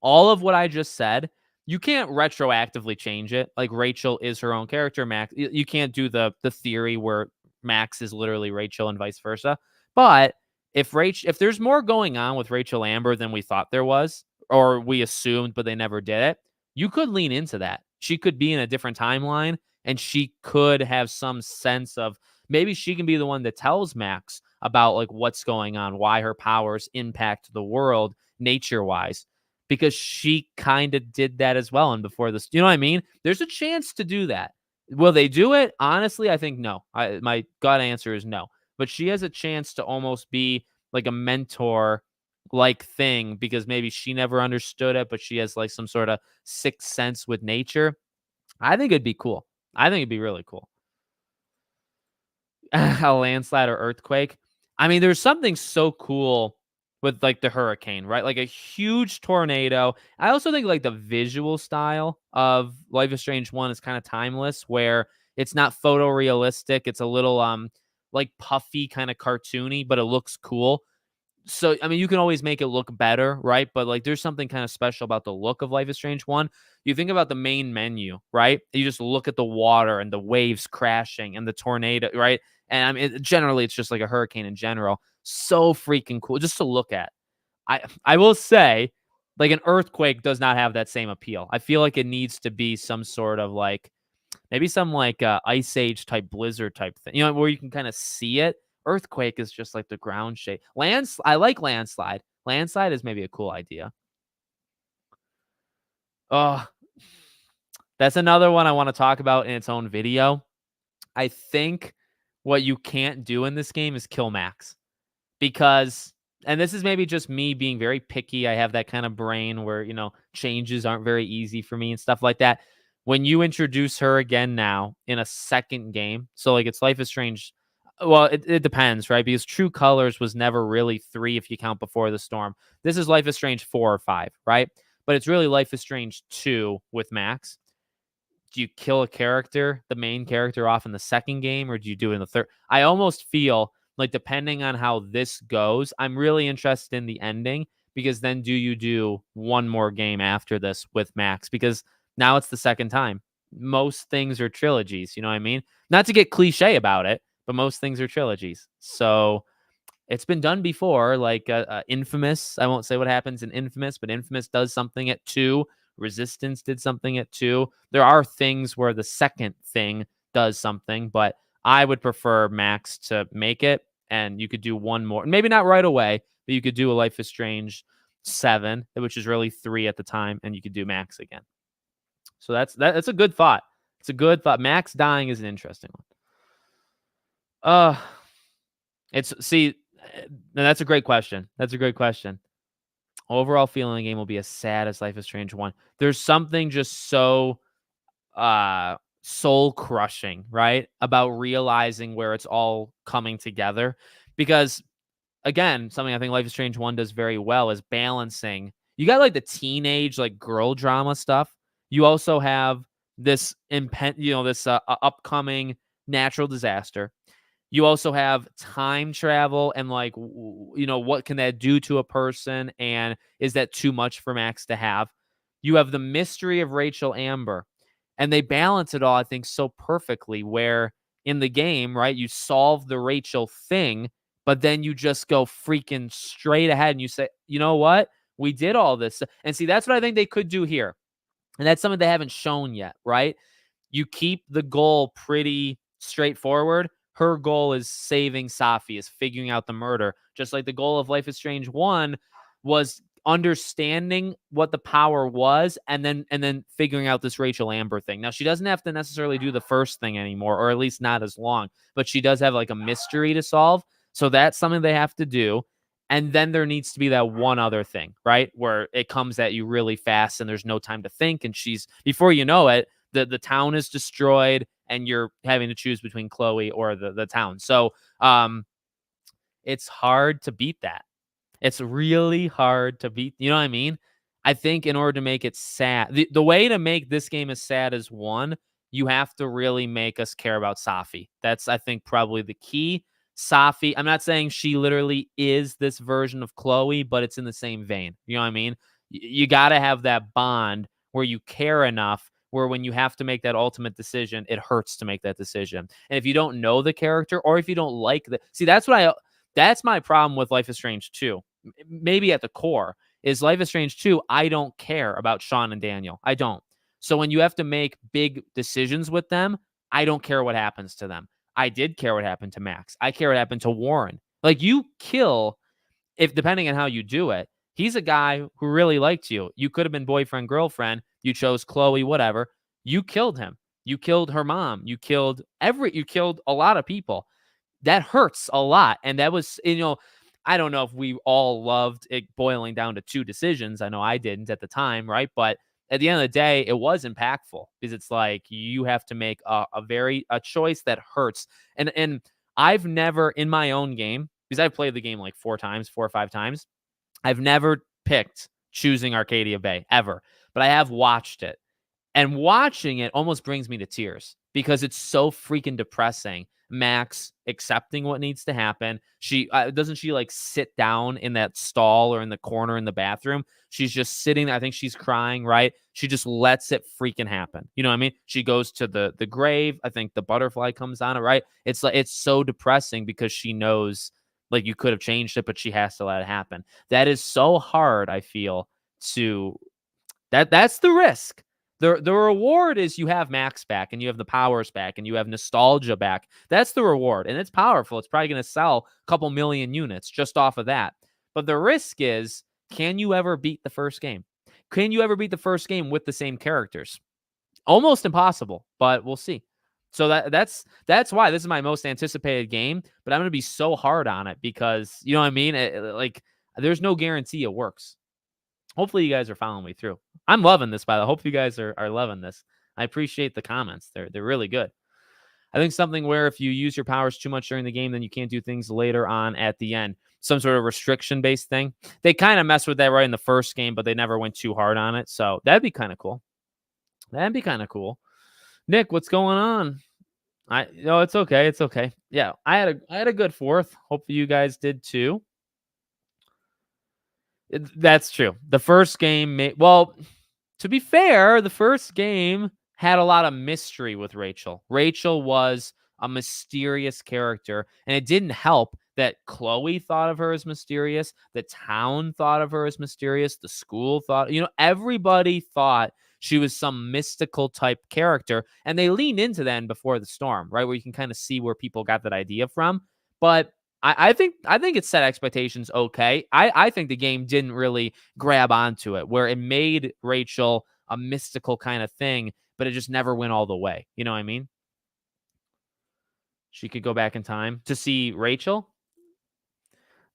All of what I just said, you can't retroactively change it. Like Rachel is her own character. Max, you can't do the theory where Max is literally Rachel and vice versa. But if there's more going on with Rachel Amber than we thought there was, or we assumed, but they never did it, you could lean into that. She could be in a different timeline, and she could have some sense of maybe she can be the one that tells Max about like what's going on, why her powers impact the world nature wise, because she kind of did that as well. And before this, you know what I mean? There's a chance to do that. Will they do it? Honestly, I think no. My gut answer is no. But she has a chance to almost be like a mentor like thing because maybe she never understood it, but she has like some sort of sixth sense with nature. I think it'd be cool. I think it'd be really cool. A landslide or earthquake. I mean, there's something so cool with like the hurricane, right? Like a huge tornado. I also think like the visual style of Life is Strange 1 is kind of timeless where it's not photorealistic. It's a little like puffy, kind of cartoony, but it looks cool. So I mean, you can always make it look better, right? But like, there's something kind of special about the look of Life is Strange 1. You think about the main menu, right? You just look at the water and the waves crashing and the tornado, right? And I mean, generally, it's just like a hurricane in general. So freaking cool just to look at. I will say, like an earthquake does not have that same appeal. I feel like it needs to be some sort of like maybe some like ice age type blizzard type thing, where you can kind of see it. Earthquake is just like the ground shake. I like landslide. Landslide is maybe a cool idea. Oh, that's another one I want to talk about in its own video. I think what you can't do in this game is kill Max because, and this is maybe just me being very picky. I have that kind of brain where, changes aren't very easy for me and stuff like that. When you introduce her again now in a second game, so like it's Life is Strange. Well, it depends, right? Because True Colors was never really 3 if you count Before the Storm. This is Life is Strange 4 or 5, right? But it's really Life is Strange 2 with Max. Do you kill a character, the main character, off in the second game, or do you do it in the third? I almost feel like depending on how this goes, I'm really interested in the ending because then do you do one more game after this with Max? Because now it's the second time. Most things are trilogies, you know what I mean? Not to get cliche about it, but most things are trilogies. So It's been done before, like Infamous. I won't say what happens in Infamous, but Infamous does something at 2. Resistance did something at 2. There are things where the second thing does something, but I would prefer Max to make it, and you could do one more. Maybe not right away, but you could do a Life is Strange 7, which is really 3 at the time, and you could do Max again. So that's a good thought. It's a good thought. Max dying is an interesting one. It's see, that's a great question. That's a great question. Overall feeling the game will be as sad as Life is Strange 1. There's something just so soul crushing, right? About realizing where it's all coming together. Because again, something I think Life is Strange 1 does very well is balancing. You got like the teenage, like girl drama stuff. You also have this this upcoming natural disaster. You also have time travel and like what can that do to a person, and is that too much for Max to have? You have the mystery of Rachel Amber, and they balance it all, I think, so perfectly, where in the game, right, you solve the Rachel thing, but then you just go freaking straight ahead and you say, you know what, we did all this. And see, that's what I think they could do here, and that's something they haven't shown yet, right? You keep the goal pretty straightforward. Her goal is saving Safi, is figuring out the murder. Just like the goal of Life is Strange 1 was understanding what the power was, and then figuring out this Rachel Amber thing. Now, she doesn't have to necessarily do the first thing anymore, or at least not as long, but she does have like a mystery to solve. So that's something they have to do. And then there needs to be that one other thing, right? Where it comes at you really fast and there's no time to think. And before you know it, the town is destroyed and you're having to choose between Chloe or the town. So it's hard to beat that. It's really hard to beat. You know what I mean? I think in order to make it sad, the way to make this game as sad as 1, you have to really make us care about Safi. That's, I think, probably the key. Safi, I'm not saying she literally is this version of Chloe, but it's in the same vein. You know what I mean? You got to have that bond where you care enough, where when you have to make that ultimate decision, it hurts to make that decision. And if you don't know the character, or if you don't like that's my problem with Life is Strange 2. Maybe at the core is Life is Strange 2. I don't care about Sean and Daniel. I don't. So when you have to make big decisions with them, I don't care what happens to them. I did care what happened to Max. I care what happened to Warren. Like, you kill, if depending on how you do it, he's a guy who really liked you. You could have been boyfriend, girlfriend. You chose Chloe, whatever. You killed him. You killed her mom. You killed a lot of people. That hurts a lot. And that was, I don't know if we all loved it boiling down to 2 decisions. I know I didn't at the time, right? But at the end of the day, it was impactful, because it's like you have to make a choice that hurts. And I've never, in my own game, because I've played the game like 4 or 5 times, I've never picked choosing Arcadia Bay ever, but I have watched it. And watching it almost brings me to tears, because it's so freaking depressing. Max accepting what needs to happen. She doesn't she like sit down in that stall or in the corner in the bathroom. She's just sitting there. I think she's crying, right? She just lets it freaking happen. You know what I mean? She goes to the grave. I think the butterfly comes on it, right? It's like, it's so depressing, because she knows, like, you could have changed it, but she has to let it happen. That is so hard, I feel, to that's the risk. The reward is you have Max back, and you have the powers back, and you have nostalgia back. That's the reward, and it's powerful. It's probably going to sell a couple million units just off of that. But the risk is, can you ever beat the first game? Can you ever beat the first game with the same characters? Almost impossible, but we'll see. So that's why this is my most anticipated game, but I'm going to be so hard on it, because, you know what I mean? Like, there's no guarantee it works. Hopefully you guys are following me through. I'm loving this, by the way. I hope you guys are loving this. I appreciate the comments. They're really good. I think something where if you use your powers too much during the game, then you can't do things later on at the end. Some sort of restriction-based thing. They kind of messed with that right in the first game, but they never went too hard on it. So that'd be kind of cool. That'd be kind of cool. Nick, what's going on? It's okay. It's okay. Yeah, I had a good 4th. Hopefully you guys did too. That's true. The first game, to be fair, the first game had a lot of mystery with Rachel. Rachel was a mysterious character, and it didn't help that Chloe thought of her as mysterious. The town thought of her as mysterious. The school thought, everybody thought she was some mystical type character. And they leaned into that in Before the Storm, right? Where you can kind of see where people got that idea from. But I think it set expectations okay. I think the game didn't really grab onto it, where it made Rachel a mystical kind of thing, but it just never went all the way. You know what I mean? She could go back in time to see Rachel.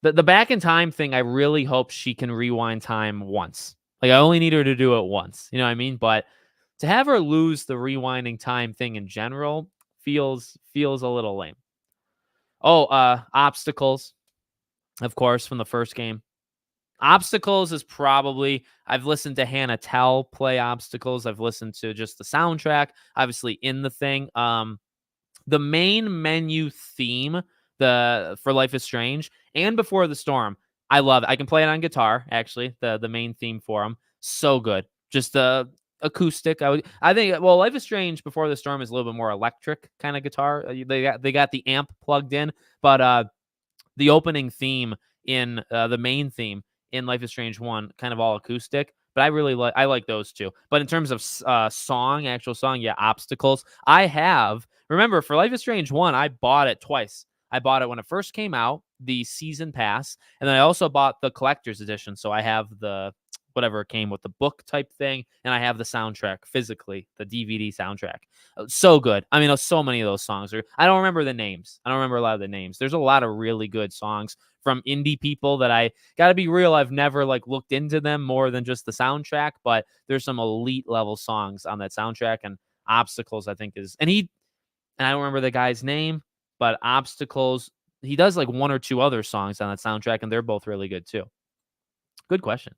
The back in time thing, I really hope she can rewind time once. Like, I only need her to do it once. You know what I mean? But to have her lose the rewinding time thing in general feels a little lame. Oh, obstacles, of course, from the first game. Obstacles is probably, I've listened to Hannah Tell play Obstacles. I've listened to just the soundtrack, obviously in the thing. The main menu theme, for Life is Strange and Before the Storm, I love it. I can play it on guitar, actually, the main theme for them. So good. Just the acoustic. I think, well, Life is Strange Before the Storm is a little bit more electric kind of guitar. They got the amp plugged in, but the opening theme in the main theme in Life is Strange 1, kind of all acoustic. But I like those two. But in terms of actual song, yeah, Obstacles. Remember, for Life is Strange 1, I bought it twice. I bought it when it first came out, the season pass, and then I also bought the collector's edition. So I have the whatever came with the book type thing, and I have the soundtrack physically, the DVD soundtrack. So good. I mean, so many of those songs I don't remember the names. I don't remember a lot of the names. There's a lot of really good songs from indie people that I gotta be real, I've never looked into them more than just the soundtrack, but there's some elite level songs on that soundtrack, and Obstacles, I think, and I don't remember the guy's name, but Obstacles, he does one or two other songs on that soundtrack, and they're both really good too. Good question.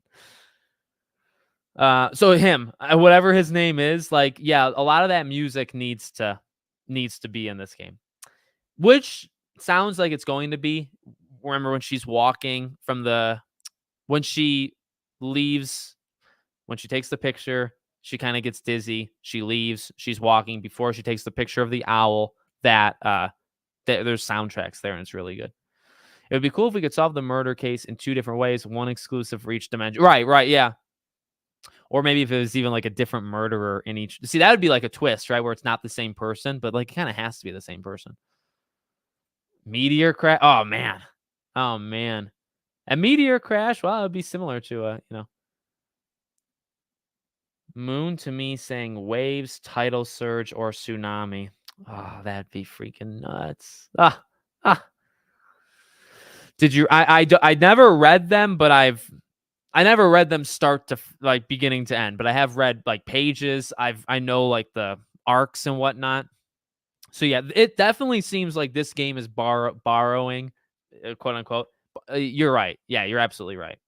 So him, whatever his name is, yeah, a lot of that music needs to be in this game, which sounds like it's going to be. Remember when she's walking when she leaves, when she takes the picture, she kind of gets dizzy. She leaves. She's walking before she takes the picture of the owl. That there's soundtracks there, and it's really good. It would be cool if we could solve the murder case in two different ways, one exclusive for each dimension. Right, yeah. Or maybe if it was even a different murderer in each. See, that would be a twist, right? Where it's not the same person, but it kind of has to be the same person. Meteor crash. Oh man. A meteor crash. Well, it would be similar to Moon to me saying waves, tidal surge, or tsunami. Oh, that'd be freaking nuts. Did you? I never read them, but I never read them start to beginning to end, but I have read pages. I know the arcs and whatnot. So yeah, it definitely seems like this game is borrowing, quote unquote. You're right. Yeah, you're absolutely right.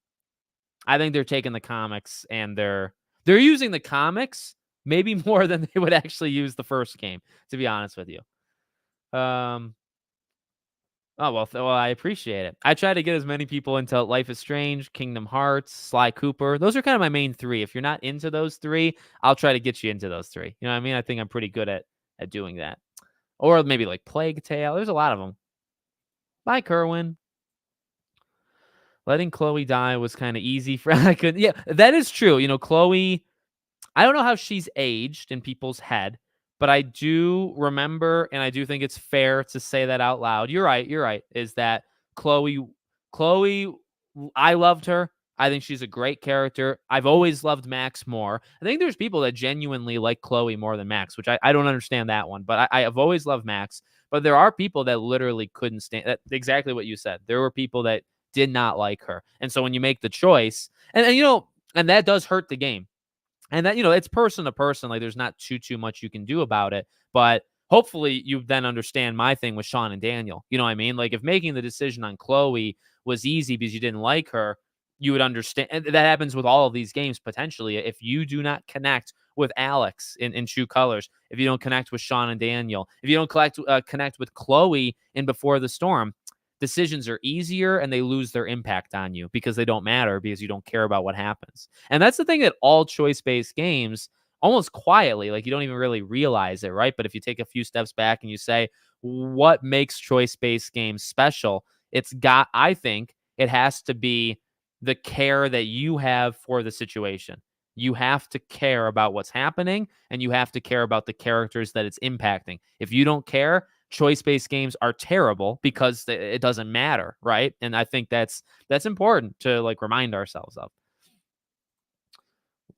I think they're taking the comics and they're using the comics maybe more than they would actually use the first game, to be honest with you. Oh, well, I appreciate it. I try to get as many people into Life is Strange, Kingdom Hearts, Sly Cooper. Those are kind of my main three. If you're not into those three, I'll try to get you into those three. You know what I mean? I think I'm pretty good at doing that. Or maybe Plague Tale. There's a lot of them. Bye, Kerwin. Letting Chloe die was kind of easy for I could. Yeah, that is true. Chloe, I don't know how she's aged in people's head, but I do remember, and I do think it's fair to say that out loud. You're right. Is that Chloe, I loved her. I think she's a great character. I've always loved Max more. I think there's people that genuinely like Chloe more than Max, which I don't understand that one, but I have always loved Max. But there are people that literally couldn't stand that. Exactly what you said. There were people that did not like her. And so when you make the choice, and and that does hurt the game. And that, it's person to person. There's not too much you can do about it. But hopefully you then understand my thing with Sean and Daniel. You know what I mean? If making the decision on Chloe was easy because you didn't like her, you would understand. And that happens with all of these games potentially. If you do not connect with Alex in True Colors, if you don't connect with Sean and Daniel, if you don't connect with Chloe in Before the Storm, decisions are easier and they lose their impact on you because they don't matter because you don't care about what happens. And that's the thing that all choice-based games, almost quietly, you don't even really realize it, right? But if you take a few steps back and you say, what makes choice-based games special? I think it has to be the care that you have for the situation. You have to care about what's happening, and you have to care about the characters that it's impacting. If you don't care, choice-based games are terrible because it doesn't matter, right? And I think that's important to like remind ourselves of.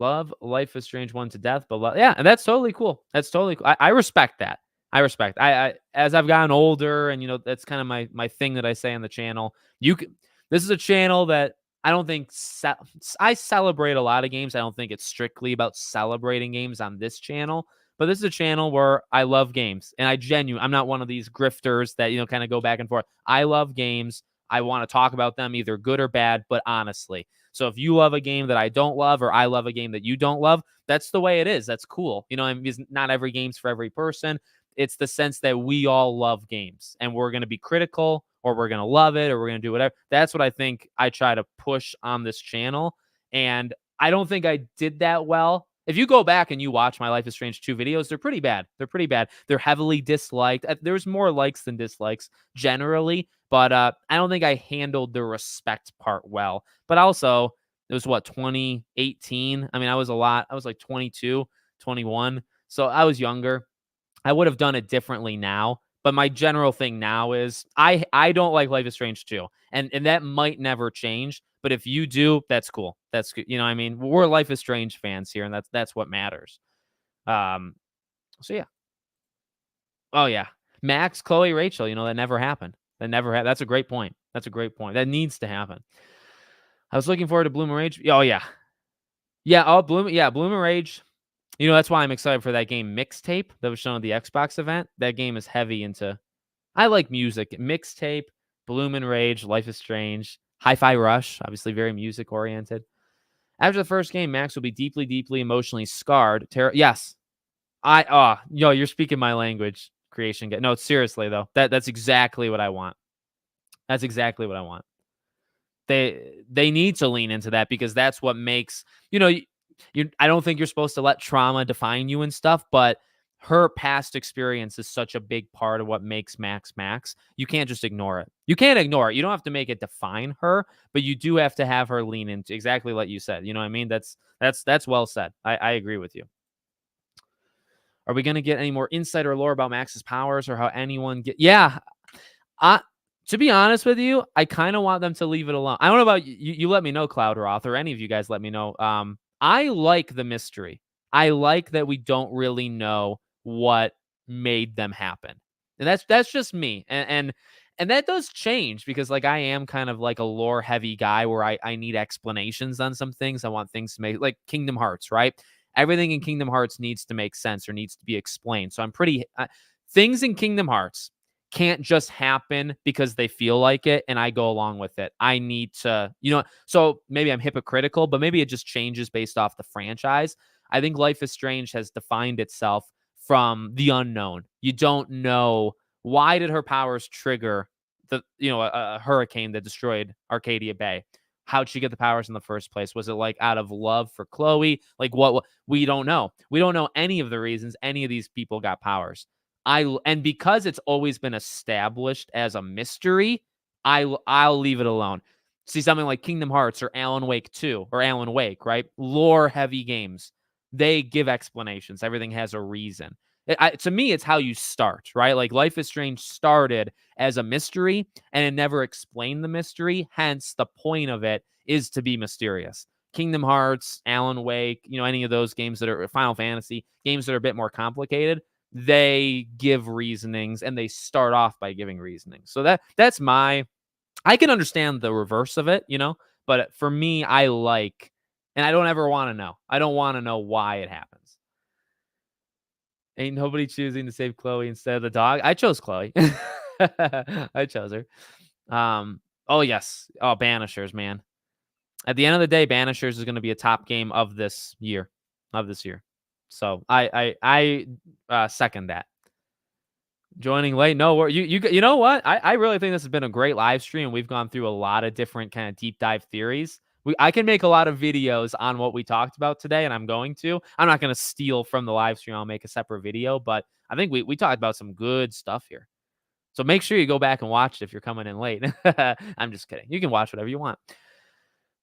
Love Life is Strange 1 to death, but yeah, and that's totally cool. That's totally cool. I respect that. I respect. I as I've gotten older, and that's kind of my thing that I say on the channel. This is a channel that I don't think I celebrate a lot of games. I don't think it's strictly about celebrating games on this channel, but this is a channel where I love games, and I'm not one of these grifters that kind of go back and forth. I love games. I want to talk about them, either good or bad, but honestly. So if you love a game that I don't love, or I love a game that you don't love, that's the way it is. That's cool. Not every game's for every person. It's the sense that we all love games, and we're going to be critical, or we're going to love it, or we're going to do whatever. That's what I think I try to push on this channel. And I don't think I did that well. If you go back and you watch my Life is Strange 2 videos, they're pretty bad. They're pretty bad. They're heavily disliked. There's more likes than dislikes generally, but I don't think I handled the respect part well. But also, it was what, 2018? I mean, I was like 22, 21. So I was younger. I would have done it differently now. But my general thing now is I don't like Life is Strange 2. And that might never change. But if you do, that's cool. That's good. You know what I mean? We're Life is Strange fans here, and that's what matters. Um, so yeah. Oh yeah. Max, Chloe, Rachel, that never happened. That never happened. That's a great point. That's a great point. That needs to happen. I was looking forward to Bloom and Rage. Oh yeah. Yeah, Bloom and Rage. That's why I'm excited for that game Mixtape that was shown at the Xbox event. That game is heavy into I like music. Mixtape, Bloom and Rage, Life is Strange, Hi-Fi Rush, obviously very music oriented. After the first game, Max will be deeply, deeply emotionally scarred. Yes. You're speaking my language, creation. No, seriously though. That's exactly what I want. That's exactly what I want. They need to lean into that, because that's what makes, I don't think you're supposed to let trauma define you and stuff, but her past experience is such a big part of what makes Max Max. You can't just ignore it. You can't ignore it. You don't have to make it define her, but you do have to have her lean into exactly what you said. You know what I mean? That's well said. I agree with you. Are we going to get any more insight or lore about Max's powers, or how anyone Yeah, I to be honest with you, I kind of want them to leave it alone. I don't know about you. You let me know, Cloud Roth, or any of you guys let me know. I like the mystery. I like that we don't really know what made them happen, and that's just me. And that does change, because like I am kind of like a lore heavy guy, where I need explanations on some things. I want things to make, like Kingdom Hearts, right? Everything in Kingdom Hearts needs to make sense, or needs to be explained. So I'm pretty things in Kingdom Hearts can't just happen because they feel like it and I go along with it. I need to, so maybe I'm hypocritical, but maybe it just changes based off the franchise. I think Life is Strange has defined itself from the unknown. You don't know, why did her powers trigger a hurricane that destroyed Arcadia Bay? How'd she get the powers in the first place? Was it like out of love for Chloe? Like what? We don't know. We don't know any of the reasons any of these people got powers. And because it's always been established as a mystery, I'll leave it alone. See, something like Kingdom Hearts or Alan Wake 2 or Alan Wake, right? Lore heavy games. They give explanations. Everything has a reason. To me, it's how you start, right? Like Life is Strange started as a mystery and it never explained the mystery. Hence, the point of it is to be mysterious. Kingdom Hearts, Alan Wake, any of those games that are Final Fantasy, games that are a bit more complicated, they give reasonings, and they start off by giving reasonings. So that's I can understand the reverse of it, but for me, and I don't ever want to know. I don't want to know why it happens. Ain't nobody choosing to save Chloe instead of the dog. I chose Chloe. I chose her. Oh yes. Oh, Banishers, man. At the end of the day, Banishers is going to be a top game of this year. So I second that. Joining late, no, you know what? I really think this has been a great live stream. We've gone through a lot of different kind of deep dive theories. I can make a lot of videos on what we talked about today, and I'm going to. I'm not going to steal from the live stream. I'll make a separate video, but I think we talked about some good stuff here. So make sure you go back and watch it if you're coming in late. I'm just kidding. You can watch whatever you want.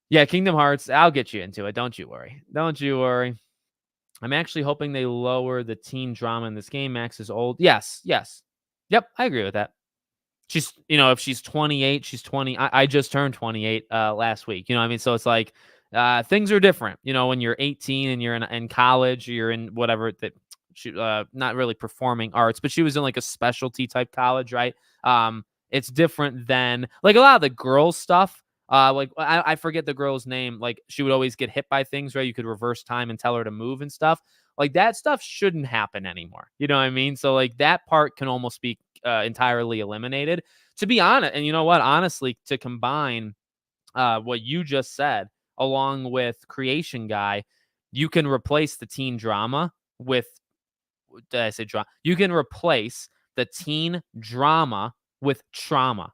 Yeah, Kingdom Hearts. I'll get you into it. Don't you worry. Don't you worry. I'm actually hoping they lower the teen drama in this game. Max is old. Yes, yes. Yep, I agree with that. She's, if she's 28, she's 20. I just turned 28 last week. You know what I mean? So it's like things are different. When you're 18 and you're in college, you're in whatever that she not really performing arts, but she was in like a specialty type college, right? It's different than like a lot of the girls stuff. Like I forget the girl's name. Like she would always get hit by things, right? You could reverse time and tell her to move and stuff. Like that stuff shouldn't happen anymore. You know what I mean? So like that part can almost be entirely eliminated. To be honest, and you know what? Honestly, to combine what you just said along with Creation Guy, you can replace the teen drama with. Did I say drama? You can replace the teen drama with trauma,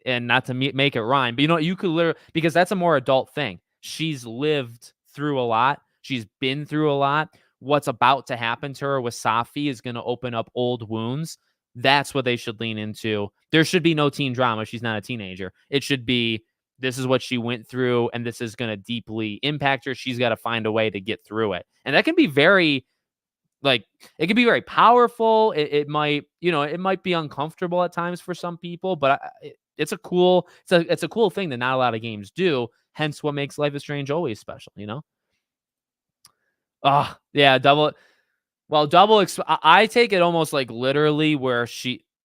and not to make it rhyme, but you could literally, because that's a more adult thing. She's lived through a lot. She's been through a lot. What's about to happen to her with Safi is going to open up old wounds. That's what they should lean into. There should be no teen drama. She's not a teenager. It should be, this is what she went through, and this is going to deeply impact her. She's got to find a way to get through it. And that can be very, like, it can be very powerful. It might, it might be uncomfortable at times for some people, but it's a cool thing that not a lot of games do. Hence what makes Life is Strange always special. Oh, yeah, I take it almost like literally where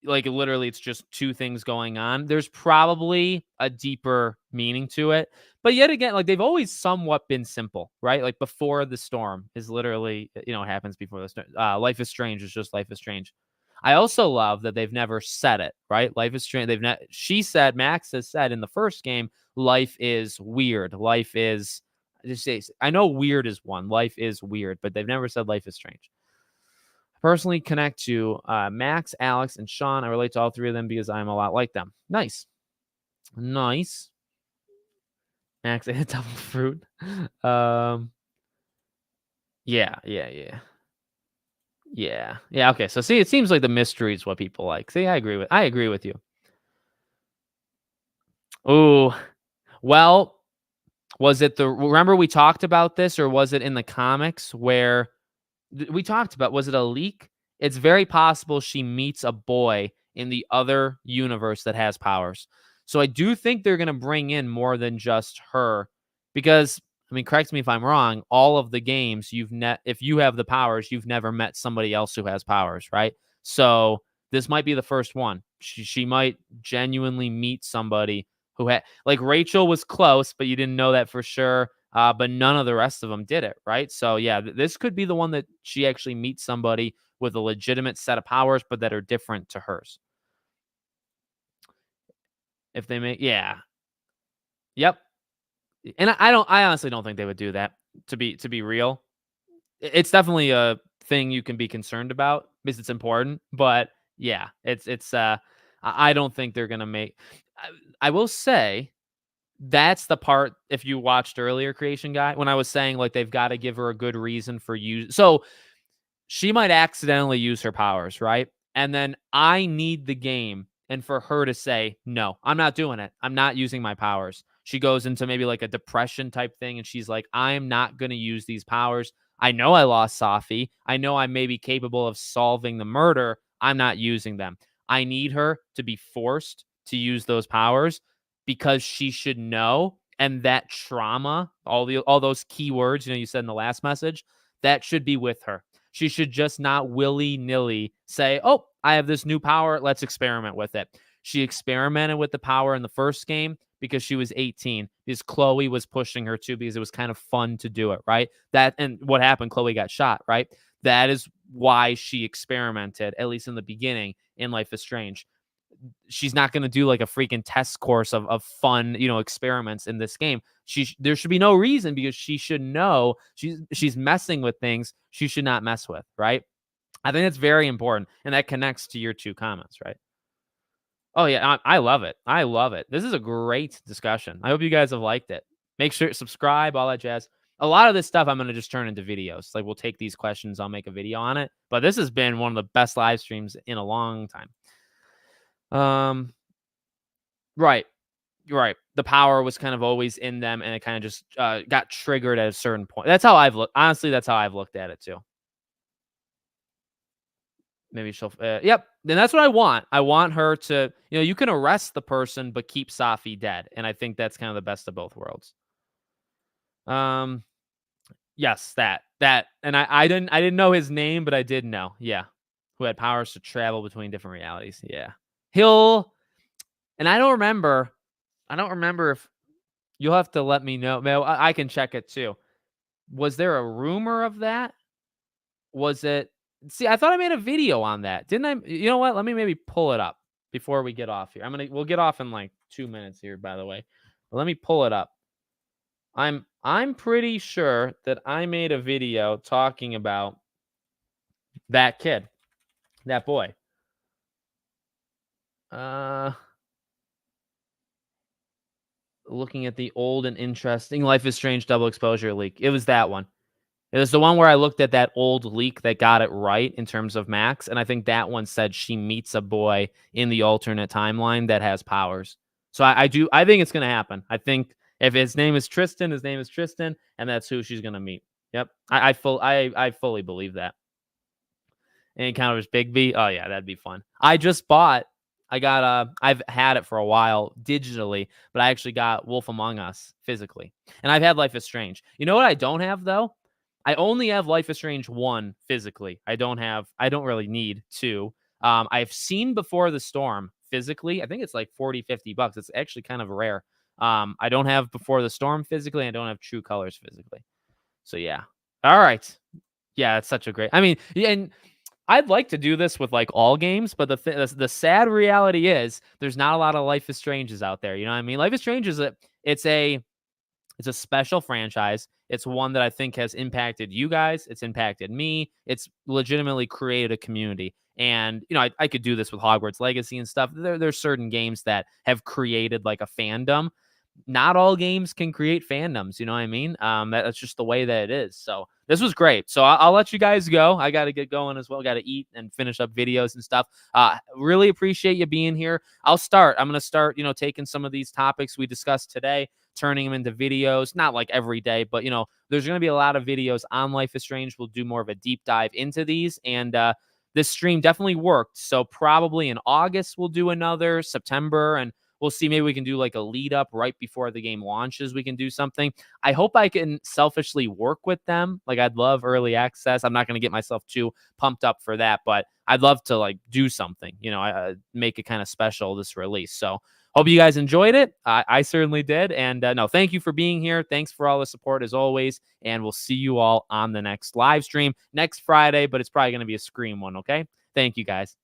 literally it's just two things going on. There's probably a deeper meaning to it. But yet again, like they've always somewhat been simple, right? Like Before the Storm is literally, happens before the storm. Life is Strange is just Life is Strange. I also love that they've never said it, right? Life is strange. Max has said in the first game, life is weird. Life is, I know weird is one. Life is weird, but they've never said life is strange. Personally connect to Max, Alex, and Sean. I relate to all three of them because I'm a lot like them. Nice. Max ate double fruit. Yeah. Okay. So see, it seems like the mystery is what people like. See, I agree with you. Oh, well, remember we talked about this, or was it in the comics where we talked about, was it a leak? It's very possible she meets a boy in the other universe that has powers. So I do think they're going to bring in more than just her, because, I mean, correct me if I'm wrong, all of the games if you have the powers, you've never met somebody else who has powers, right? So this might be the first one. She might genuinely meet somebody who had, like, Rachel was close, but you didn't know that for sure. But none of the rest of them did it, right? So yeah, this could be the one that she actually meets somebody with a legitimate set of powers, but that are different to hers. If they make, yeah, yep. And I honestly don't think they would do that. To be real, it's definitely a thing you can be concerned about because it's important. But yeah, it's. I don't think they're gonna make. I will say, that's the part, if you watched earlier, Creation Guy, when I was saying like they've got to give her a good reason for use. So she might accidentally use her powers, right? And then I need the game, and for her to say, no, I'm not doing it. I'm not using my powers. She goes into maybe like a depression type thing, and she's like, I'm not going to use these powers. I know I lost Safi. I know I may be capable of solving the murder. I'm not using them. I need her to be forced to use those powers because she should know. And that trauma, all those keywords, you said in the last message, that should be with her. She should just not willy-nilly say, oh, I have this new power. Let's experiment with it. She experimented with the power in the first game because she was 18, because Chloe was pushing her to, because it was kind of fun to do it, right? And what happened? Chloe got shot, right? That is why she experimented, at least in the beginning, in Life is Strange. She's not going to do like a freaking test course of fun, experiments in this game. There should be no reason, because she should know she's messing with things she should not mess with, right? I think that's very important, and that connects to your two comments, right? Oh yeah, I love it. I love it. This is a great discussion. I hope you guys have liked it. Make sure subscribe, all that jazz. A lot of this stuff I'm going to just turn into videos. Like, we'll take these questions, I'll make a video on it. But this has been one of the best live streams in a long time. Um, right. Right. The power was kind of always in them, and it kind of just got triggered at a certain point. That's how I've looked. Honestly, that's how I've looked at it too. Maybe she'll. Yep. Then that's what I want. I want her to. You can arrest the person, but keep Safi dead, and I think that's kind of the best of both worlds. Um. Yes, that, and I didn't know his name, but I did know. Yeah, who had powers to travel between different realities. Yeah, he'll. And I don't remember. I don't remember if you'll have to let me know. Well, I can check it too. Was there a rumor of that? Was it See, I thought I made a video on that. Didn't I? You know what? Let me maybe pull it up before we get off here. We'll get off in like 2 minutes here, by the way. But let me pull it up. I'm pretty sure that I made a video talking about that kid, that boy. Uh Looking at the old and interesting Life is Strange double exposure leak. It was that one. It was the one where I looked at that old leak that got it right in terms of Max, and I think that one said she meets a boy in the alternate timeline that has powers. So I think it's gonna happen. I think if his name is Tristan, his name is Tristan, and that's who she's gonna meet. Yep, I fully believe that. And encounters Bigby. Oh yeah, that'd be fun. I've had it for a while digitally, but I actually got Wolf Among Us physically. And I've had Life is Strange. You know what I don't have though? I only have Life is Strange 1 physically. I don't really need 2. I've seen Before the Storm physically. I think it's like 40, $50. It's actually kind of rare. I don't have Before the Storm physically. I don't have True Colors physically. So yeah. All right. Yeah, it's such a great. I mean, yeah, and I'd like to do this with like all games, but the sad reality is there's not a lot of Life is Stranges out there. You know what I mean? Life is Strange is it's a it's a special franchise. It's one that I think has impacted you guys. It's impacted me. It's legitimately created a community. And I could do this with Hogwarts Legacy and stuff. There's certain games that have created like a fandom. Not all games can create fandoms. You know what I mean? That's just the way that it is. So this was great. So I'll let you guys go. I got to get going as well. Got to eat and finish up videos and stuff. Really appreciate you being here. I'm going to start, taking some of these topics we discussed today, turning them into videos, not like every day, but there's going to be a lot of videos on Life is Strange. We'll do more of a deep dive into these. And this stream definitely worked. So probably in August, we'll do another, September, and we'll see. Maybe we can do like a lead up right before the game launches. We can do something. I hope I can selfishly work with them. Like I'd love early access. I'm not going to get myself too pumped up for that, but I'd love to like do something, make it kind of special this release. So hope you guys enjoyed it. I certainly did. And no, thank you for being here. Thanks for all the support as always. And we'll see you all on the next live stream next Friday, but it's probably going to be a Scream one. Okay. Thank you guys.